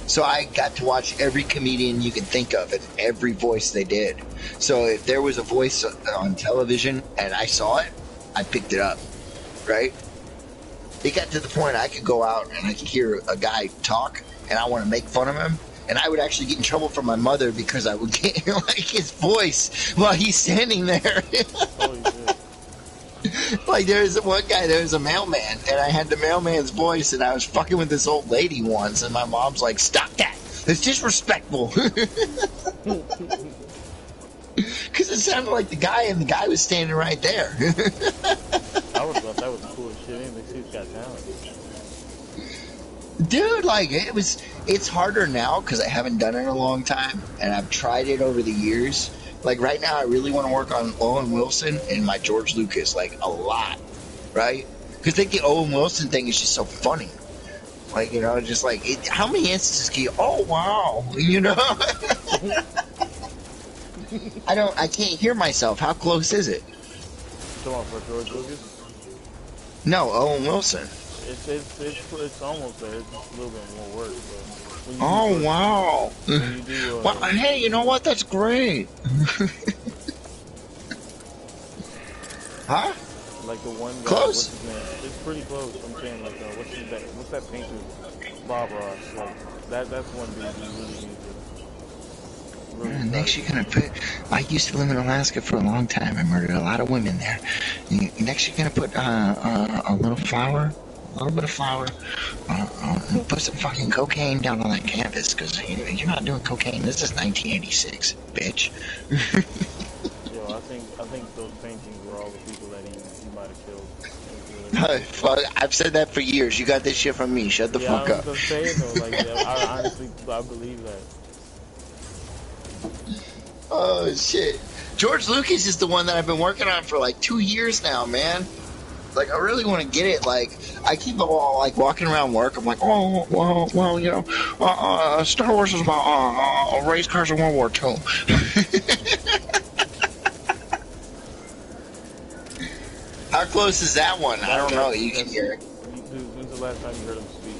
Speaker 1: So I got to watch every comedian you can think of and every voice they did. So if there was a voice on television and I saw it, I picked it up, right? It got to the point I could go out and I could hear a guy talk and I want to make fun of him. And I would actually get in trouble from my mother because I would get like his voice while he's standing there.
Speaker 2: Holy shit.
Speaker 1: Like there's one guy, there was a mailman, and I had the mailman's voice, and I was fucking with this old lady once, and my mom's like, "Stop that! It's disrespectful." Because it sounded like the guy, and the guy was standing right there.
Speaker 2: I would thought that was the coolest shit. Anything, she's got talent.
Speaker 1: Dude, like it's harder now because I haven't done it in a long time, and I've tried it over the years. Like right now, I really want to work on Owen Wilson and my George Lucas, like a lot, right? Because I think the Owen Wilson thing is just so funny. Like, you know, just like, how many instances can you, oh wow, you know? I can't hear myself. How close is it?
Speaker 2: Come on, for George Lucas?
Speaker 1: No, Owen Wilson.
Speaker 2: It's almost there. It's just a little bit more work, but.
Speaker 1: Oh, wow. Well, hey, you know what? That's great. Huh?
Speaker 2: Like the one guy,
Speaker 1: Close.
Speaker 2: what's his name? It's pretty close. I'm saying like, what's that painter? Bob Ross. Like that's one dude you really need to really.
Speaker 1: Next, you're gonna put. I used to live in Alaska for a long time. I murdered a lot of women there. Next, you're gonna put a little flour, a little bit of flour, and put some fucking cocaine down on that canvas, because you're not doing cocaine. This is 1986, bitch.
Speaker 2: Yo, I think those paintings were all the people that he might have killed.
Speaker 1: Fuck, I've said that for years. You got this shit from me. Shut the fuck up.
Speaker 2: I'm saying though, like I honestly believe that.
Speaker 1: Oh shit, George Lucas is the one that I've been working on for like 2 years now, man. Like, I really want to get it. Like, I keep like walking around work. I'm like, oh, well, you know, Star Wars is about race cars in World War II. How close is that one? I don't know. You can hear it.
Speaker 2: When's the last time you heard him speak?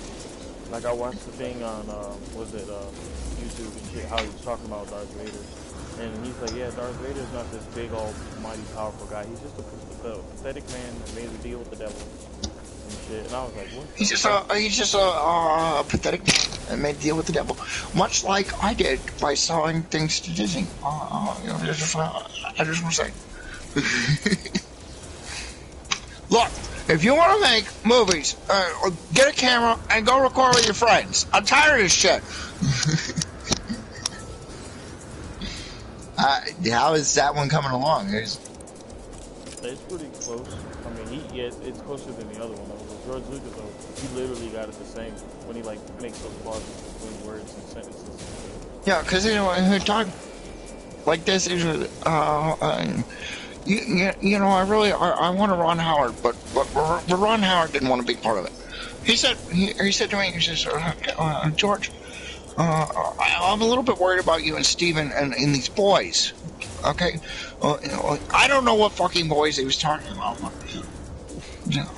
Speaker 2: Like, I watched the thing on YouTube and shit, how he was talking about Darth Vader. And he's like, yeah, Darth Vader's not this big, almighty, powerful guy. He's just a pathetic man that made a deal with the devil and shit. And I was like, what? He's
Speaker 1: just a pathetic man that made a deal with the devil. Much like I did by selling things to Disney. You know, I just want to say. Look, if you want to make movies, get a camera and go record with your friends. I'm tired of this shit. How is that one coming along?
Speaker 2: It's pretty close. I mean, it's closer than the other one. George Lucas, though, he literally got it the same when he like makes those pauses between words and sentences.
Speaker 1: Yeah, because you know, he talk like this. You know, I want to Ron Howard, but Ron Howard didn't want to be part of it. He said to me, he says, George, I'm a little bit worried about you and Steven and these boys. Okay? I don't know what fucking boys he was talking about.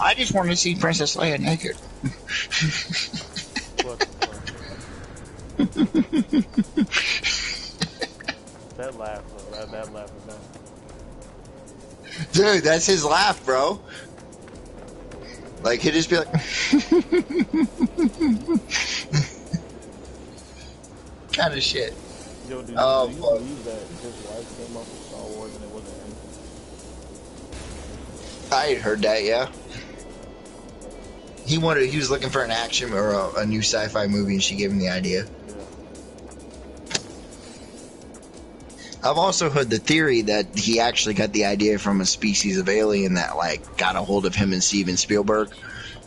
Speaker 1: I just wanted to see Princess Leia naked.
Speaker 2: That laugh is that.
Speaker 1: Dude, that's his laugh, bro. Like, he'd just be like... kind of shit.
Speaker 2: Yo, do you believe that his wife came up with Star Wars and it wasn't him?
Speaker 1: I had heard that, yeah. He was looking for an action or a new sci-fi movie, and she gave him the idea.
Speaker 2: Yeah.
Speaker 1: I've also heard the theory that he actually got the idea from a species of alien that, like, got a hold of him and Steven Spielberg,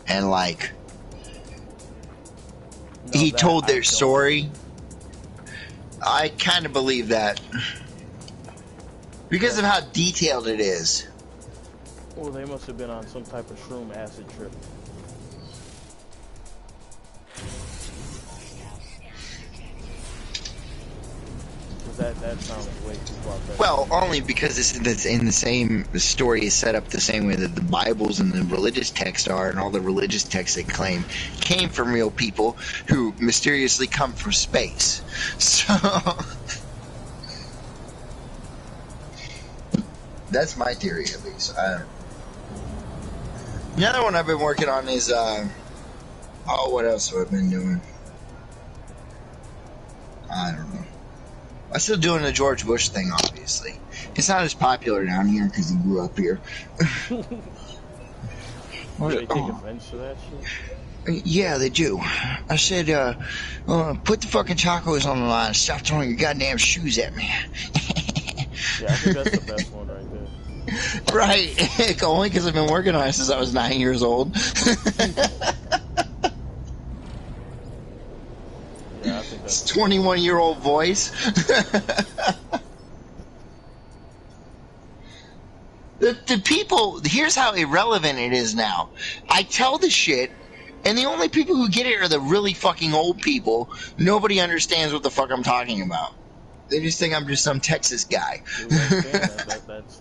Speaker 1: and, like, he told their story. I kind of believe that. Because of how detailed it is.
Speaker 2: Well, they must have been on some type of shroom acid trip. That sounds way too far-fetched.
Speaker 1: Well, only because it's in the same story is set up the same way that the Bibles and the religious texts are, and all the religious texts they claim came from real people who mysteriously come from space. So that's my theory, at least. The other one I've been working on is what else have I been doing? I don't know. I'm still doing the George Bush thing, obviously. It's not as popular down here because he grew up here.
Speaker 2: Do they take offense to that shit?
Speaker 1: Yeah, they do. I said, put the fucking tacos on the line and stop throwing your goddamn shoes at me.
Speaker 2: Yeah, I think that's the best one right there.
Speaker 1: Right. Only because I've been working on it since I was 9 years old.
Speaker 2: Yeah, I think that's
Speaker 1: 21-year-old voice. The people, here's how irrelevant it is now. I tell the shit, and the only people who get it are the really fucking old people. Nobody understands what the fuck I'm talking about. They just think I'm just some Texas guy.
Speaker 2: Dude, that's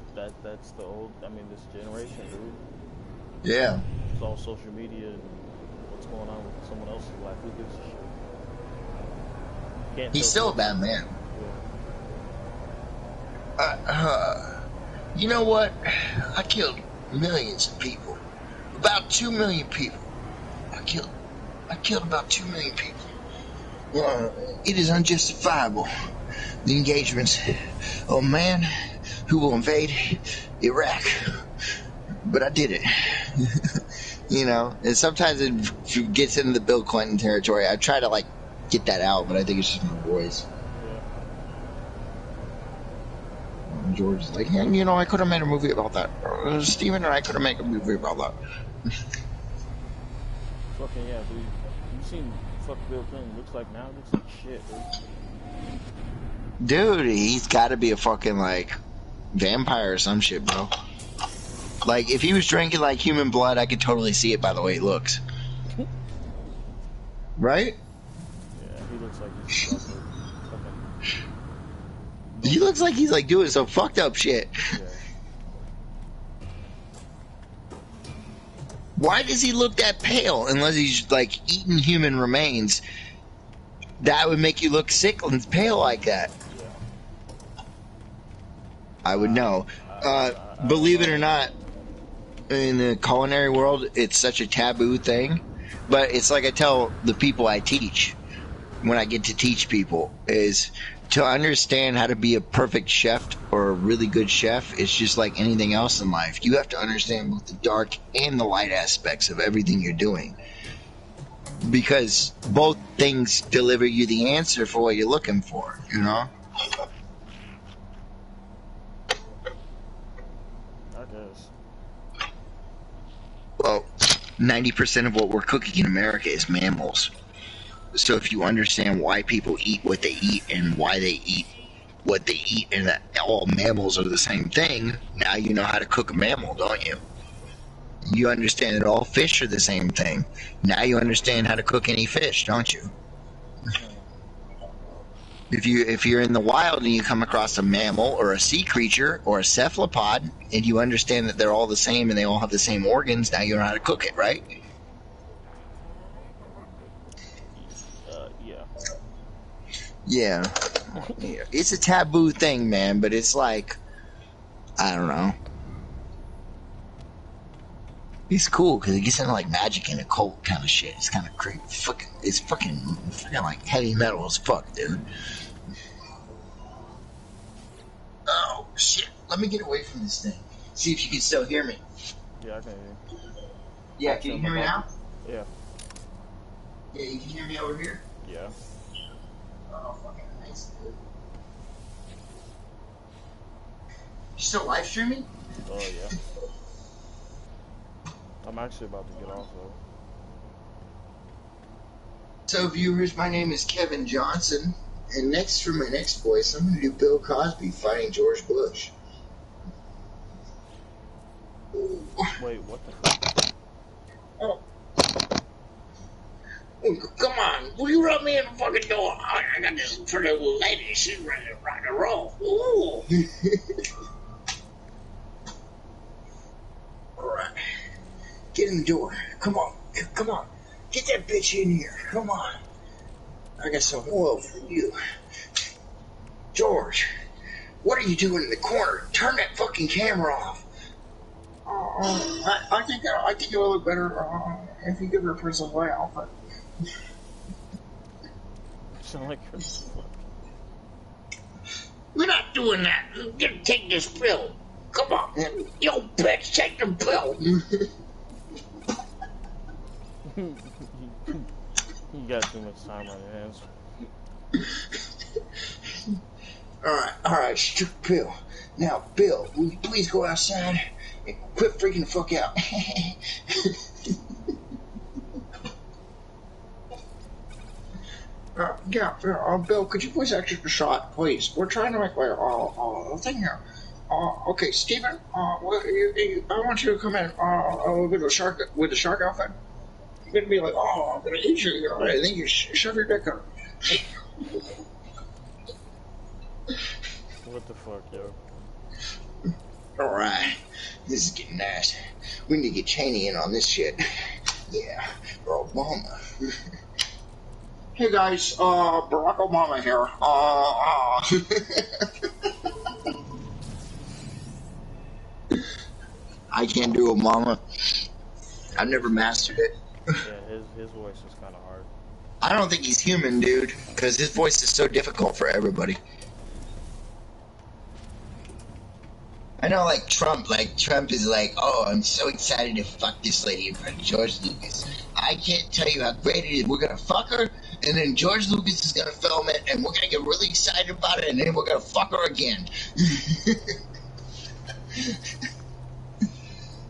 Speaker 2: the old, this generation, dude.
Speaker 1: Yeah.
Speaker 2: It's all social media and what's going on with someone else's life. Who gives a shit?
Speaker 1: He's still a bad man.
Speaker 2: Yeah.
Speaker 1: You know what? I killed millions of people. About 2 million people. I killed about 2 million people. It is unjustifiable, the engagements of a man who will invade Iraq. But I did it. You know, and sometimes it gets into the Bill Clinton territory. I try to, like, get that out, but I think it's just my voice. And George is like, yeah, you know, I could have made a movie about that. Steven and I could have made a movie about that.
Speaker 2: Fucking yeah, dude. You seen fuck Bill Clinton looks like now? Looks like shit,
Speaker 1: dude. He's got to be a fucking, like, vampire or some shit, bro. Like, if he was drinking, like, human blood, I could totally see it by the way he looks. Right?
Speaker 2: Yeah, he looks like he's fucking...
Speaker 1: He looks like he's, like, doing some fucked up shit. Yeah. Why does he look that pale? Unless he's, like, eating human remains. That would make you look sick and pale like that. Yeah. I would know. Believe it or not, in the culinary world, it's such a taboo thing. But it's like I tell the people I teach when I get to teach people is to understand how to be a perfect chef or a really good chef. It's just like anything else in life. You have to understand both the dark and the light aspects of everything you're doing. Because both things deliver you the answer for what you're looking for, you know? Well, 90% of what we're cooking in America is mammals. So if you understand why people eat what they eat and why they eat what they eat, and that all mammals are the same thing, now you know how to cook a mammal, don't you? You understand that all fish are the same thing. Now you understand how to cook any fish, don't you? If you're in the wild and you come across a mammal or a sea creature or a cephalopod and you understand that they're all the same and they all have the same organs, now you know how to cook it, right? Yeah. Yeah. It's a taboo thing, man, but it's like, I don't know. It's cool because it gets into like magic and occult kind of shit. It's kind of creepy. It's fucking like heavy metal as fuck, dude. Oh shit! Let me get away from this thing. See if you can still hear me.
Speaker 2: Yeah, I can hear you.
Speaker 1: Yeah, can you hear me now?
Speaker 2: Yeah.
Speaker 1: Yeah, you can hear me over here?
Speaker 2: Yeah.
Speaker 1: Oh, fucking nice, dude. You still live streaming?
Speaker 2: Oh, yeah. I'm actually about to get off, though.
Speaker 1: So, viewers, my name is Kevin Johnson, and next for my next voice, I'm going to do Bill Cosby fighting George Bush. Ooh.
Speaker 2: Wait, what the fuck?
Speaker 1: Oh. Come on, will you run me in the fucking door? I got this pretty little lady, she's ready to rock and roll. Ooh. Alright. Get in the door. Come on. Come on. Get that bitch in here. Come on. I got some oil for you. George, what are you doing in the corner? Turn that fucking camera off. I think it will look better if you give her a Princess Leia outfit.
Speaker 2: Sound like her.
Speaker 1: We're not doing that. We're gonna take this pill. Come on, yo, bitch, take the pill.
Speaker 2: You got too much time on your hands.
Speaker 1: Alright, she took the pill. Now, Bill, will you please go outside and quit freaking the fuck out? Bill, could you please exit the shot, please? We're trying to make a thing here. Okay, Steven, I want you to come in with the shark outfit. I'm gonna be like, I'm gonna eat you. I think you shove your dick up.
Speaker 2: What the fuck, yo?
Speaker 1: Alright, this is getting nice. We need to get Cheney in on this shit. Yeah, or Obama. Hey guys, Barack Obama here. I can't do it, mama. I've never mastered it.
Speaker 2: Yeah, his voice is kind of hard.
Speaker 1: I don't think he's human, dude, because his voice is so difficult for everybody. I know, like Trump is like, oh, I'm so excited to fuck this lady in front of George Lucas. I can't tell you how great it is. We're gonna fuck her, and then George Lucas is gonna film it, and we're gonna get really excited about it, and then we're gonna fuck her again.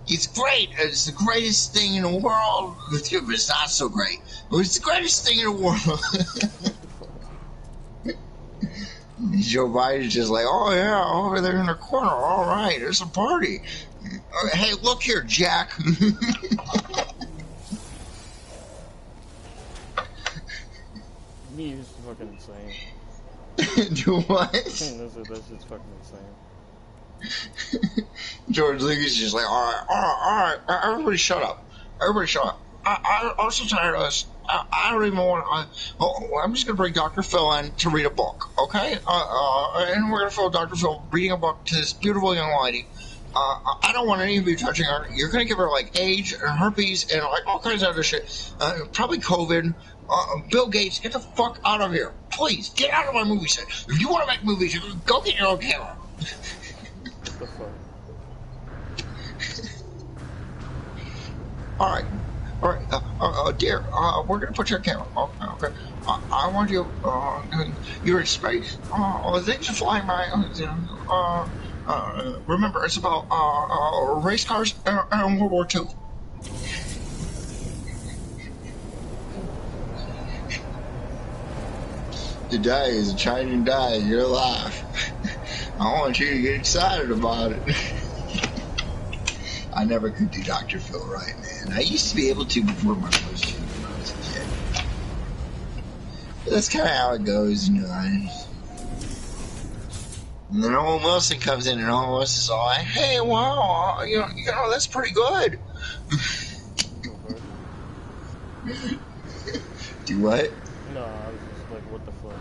Speaker 1: It's great. It's the greatest thing in the world. But it's not so great. But it's the greatest thing in the world. Joe Biden's just like, oh yeah, over there in the corner. All right, there's a party. Hey, look here, Jack.
Speaker 2: He's fucking insane.
Speaker 1: Do what?
Speaker 2: That shit's fucking insane.
Speaker 1: George Lucas is just like, all right, everybody shut up. Everybody shut up. I'm so tired of this. I don't even want I'm just going to bring Dr. Phil in to read a book, okay? And we're going to film Dr. Phil reading a book to this beautiful young lady. I don't want any of you touching her. You're going to give her, like, AIDS and herpes and, like, all kinds of other shit. Probably COVID. Bill Gates, get the fuck out of here. Please, get out of my movie set. If you want to make movies, go get your own camera. All right, dear, we're gonna put your camera. Okay. I want you. You're in space. The things are flying by. Remember, it's about race cars and World War II. Today is a changing day in your life. I want you to get excited about it. I never could do Dr. Phil right, man. I used to be able to before my voice changed when I was a kid. But that's kind of how it goes, you know. And then Owen Wilson comes in, and Owen Wilson's all like, hey, wow, you know, that's pretty good. Do what?
Speaker 2: No, I was just like, what the fuck?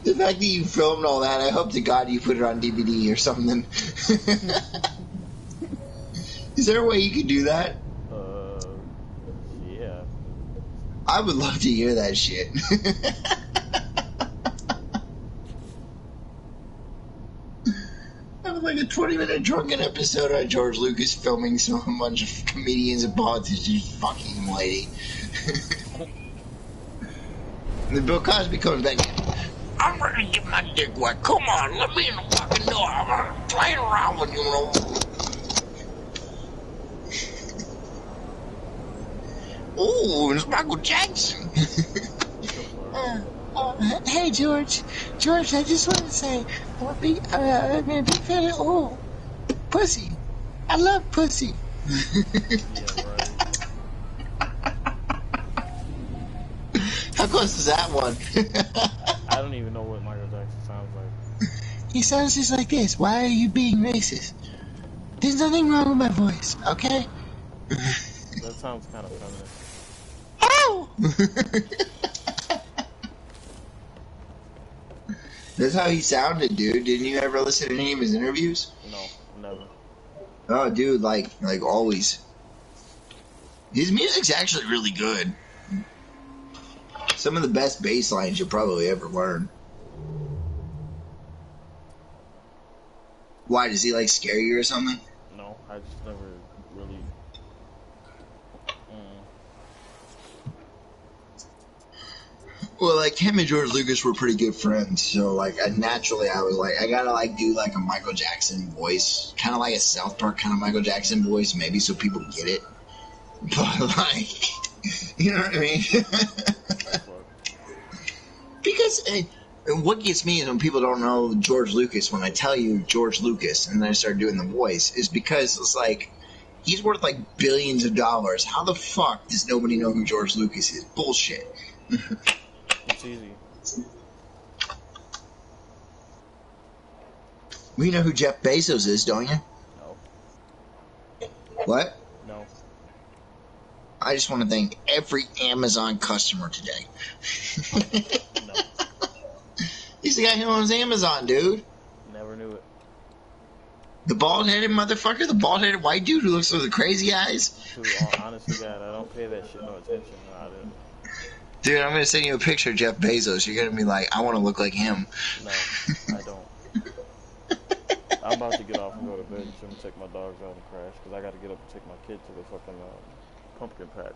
Speaker 1: The fact that you filmed all that, I hope to God you put it on DVD or something. Is there a way you could do that?
Speaker 2: Yeah.
Speaker 1: I would love to hear that shit. That was like a 20-minute drunken episode on George Lucas filming a bunch of comedians and politicians fucking lady. And then Bill Cosby comes back. I'm ready to get my dick wet. Come on, let me in the fucking door. I'm playing around with you, know. Ooh, it's Michael Jackson. Hey, George. George, I just want to say, I'm a big fan of, pussy. I love pussy.
Speaker 2: Yeah, right.
Speaker 1: How close is that one?
Speaker 2: I don't even know what Michael Jackson sounds like.
Speaker 1: He sounds just like this. Why are you being racist? There's nothing wrong with my voice, okay?
Speaker 2: That sounds kind of feminine.
Speaker 1: Ow! That's how he sounded, dude. Didn't you ever listen to any of his interviews?
Speaker 2: No, never.
Speaker 1: Oh, dude, like always. His music's actually really good. Some of the best bass lines you'll probably ever learn. Why, does he like scare you or something?
Speaker 2: No, I just never really.
Speaker 1: Well, like him and George Lucas were pretty good friends, so like I was like, I gotta like do like a Michael Jackson voice, kind of like a South Park kind of Michael Jackson voice, maybe so people get it. But like, you know what I mean? Because what gets me is when people don't know George Lucas. When I tell you George Lucas and then I start doing the voice, is because it's like he's worth like billions of dollars. How the fuck does nobody know who George Lucas is? Bullshit.
Speaker 2: It's easy.
Speaker 1: We know who Jeff Bezos is, don't you?
Speaker 2: No.
Speaker 1: What?
Speaker 2: No.
Speaker 1: I just want to thank every Amazon customer today.
Speaker 2: No.
Speaker 1: He's the guy who owns Amazon, dude.
Speaker 2: Never knew it.
Speaker 1: The bald-headed motherfucker? The bald-headed white dude who looks with the crazy eyes?
Speaker 2: Dude, honestly, God, I don't pay that shit no attention.
Speaker 1: Dude, I'm gonna send you a picture of Jeff Bezos. You're gonna be like, I want to look like him.
Speaker 2: No, I don't. I'm about to get off and go to bed and shouldn't take my dogs out and crash because I got to get up and take my kid to the fucking pumpkin patch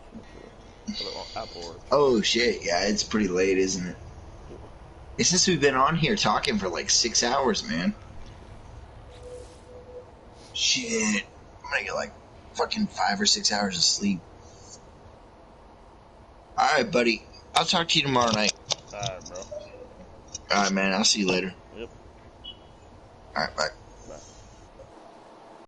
Speaker 2: for the apple orchard.
Speaker 1: Oh shit, yeah, it's pretty late, isn't it? It's since we've been on here talking for like 6 hours, man. Shit, I'm gonna get like fucking 5 or 6 hours of sleep. Alright, buddy. I'll talk to you tomorrow night.
Speaker 2: Alright, bro.
Speaker 1: Alright, man. I'll see you later.
Speaker 2: Yep.
Speaker 1: Alright, bye.
Speaker 2: Bye.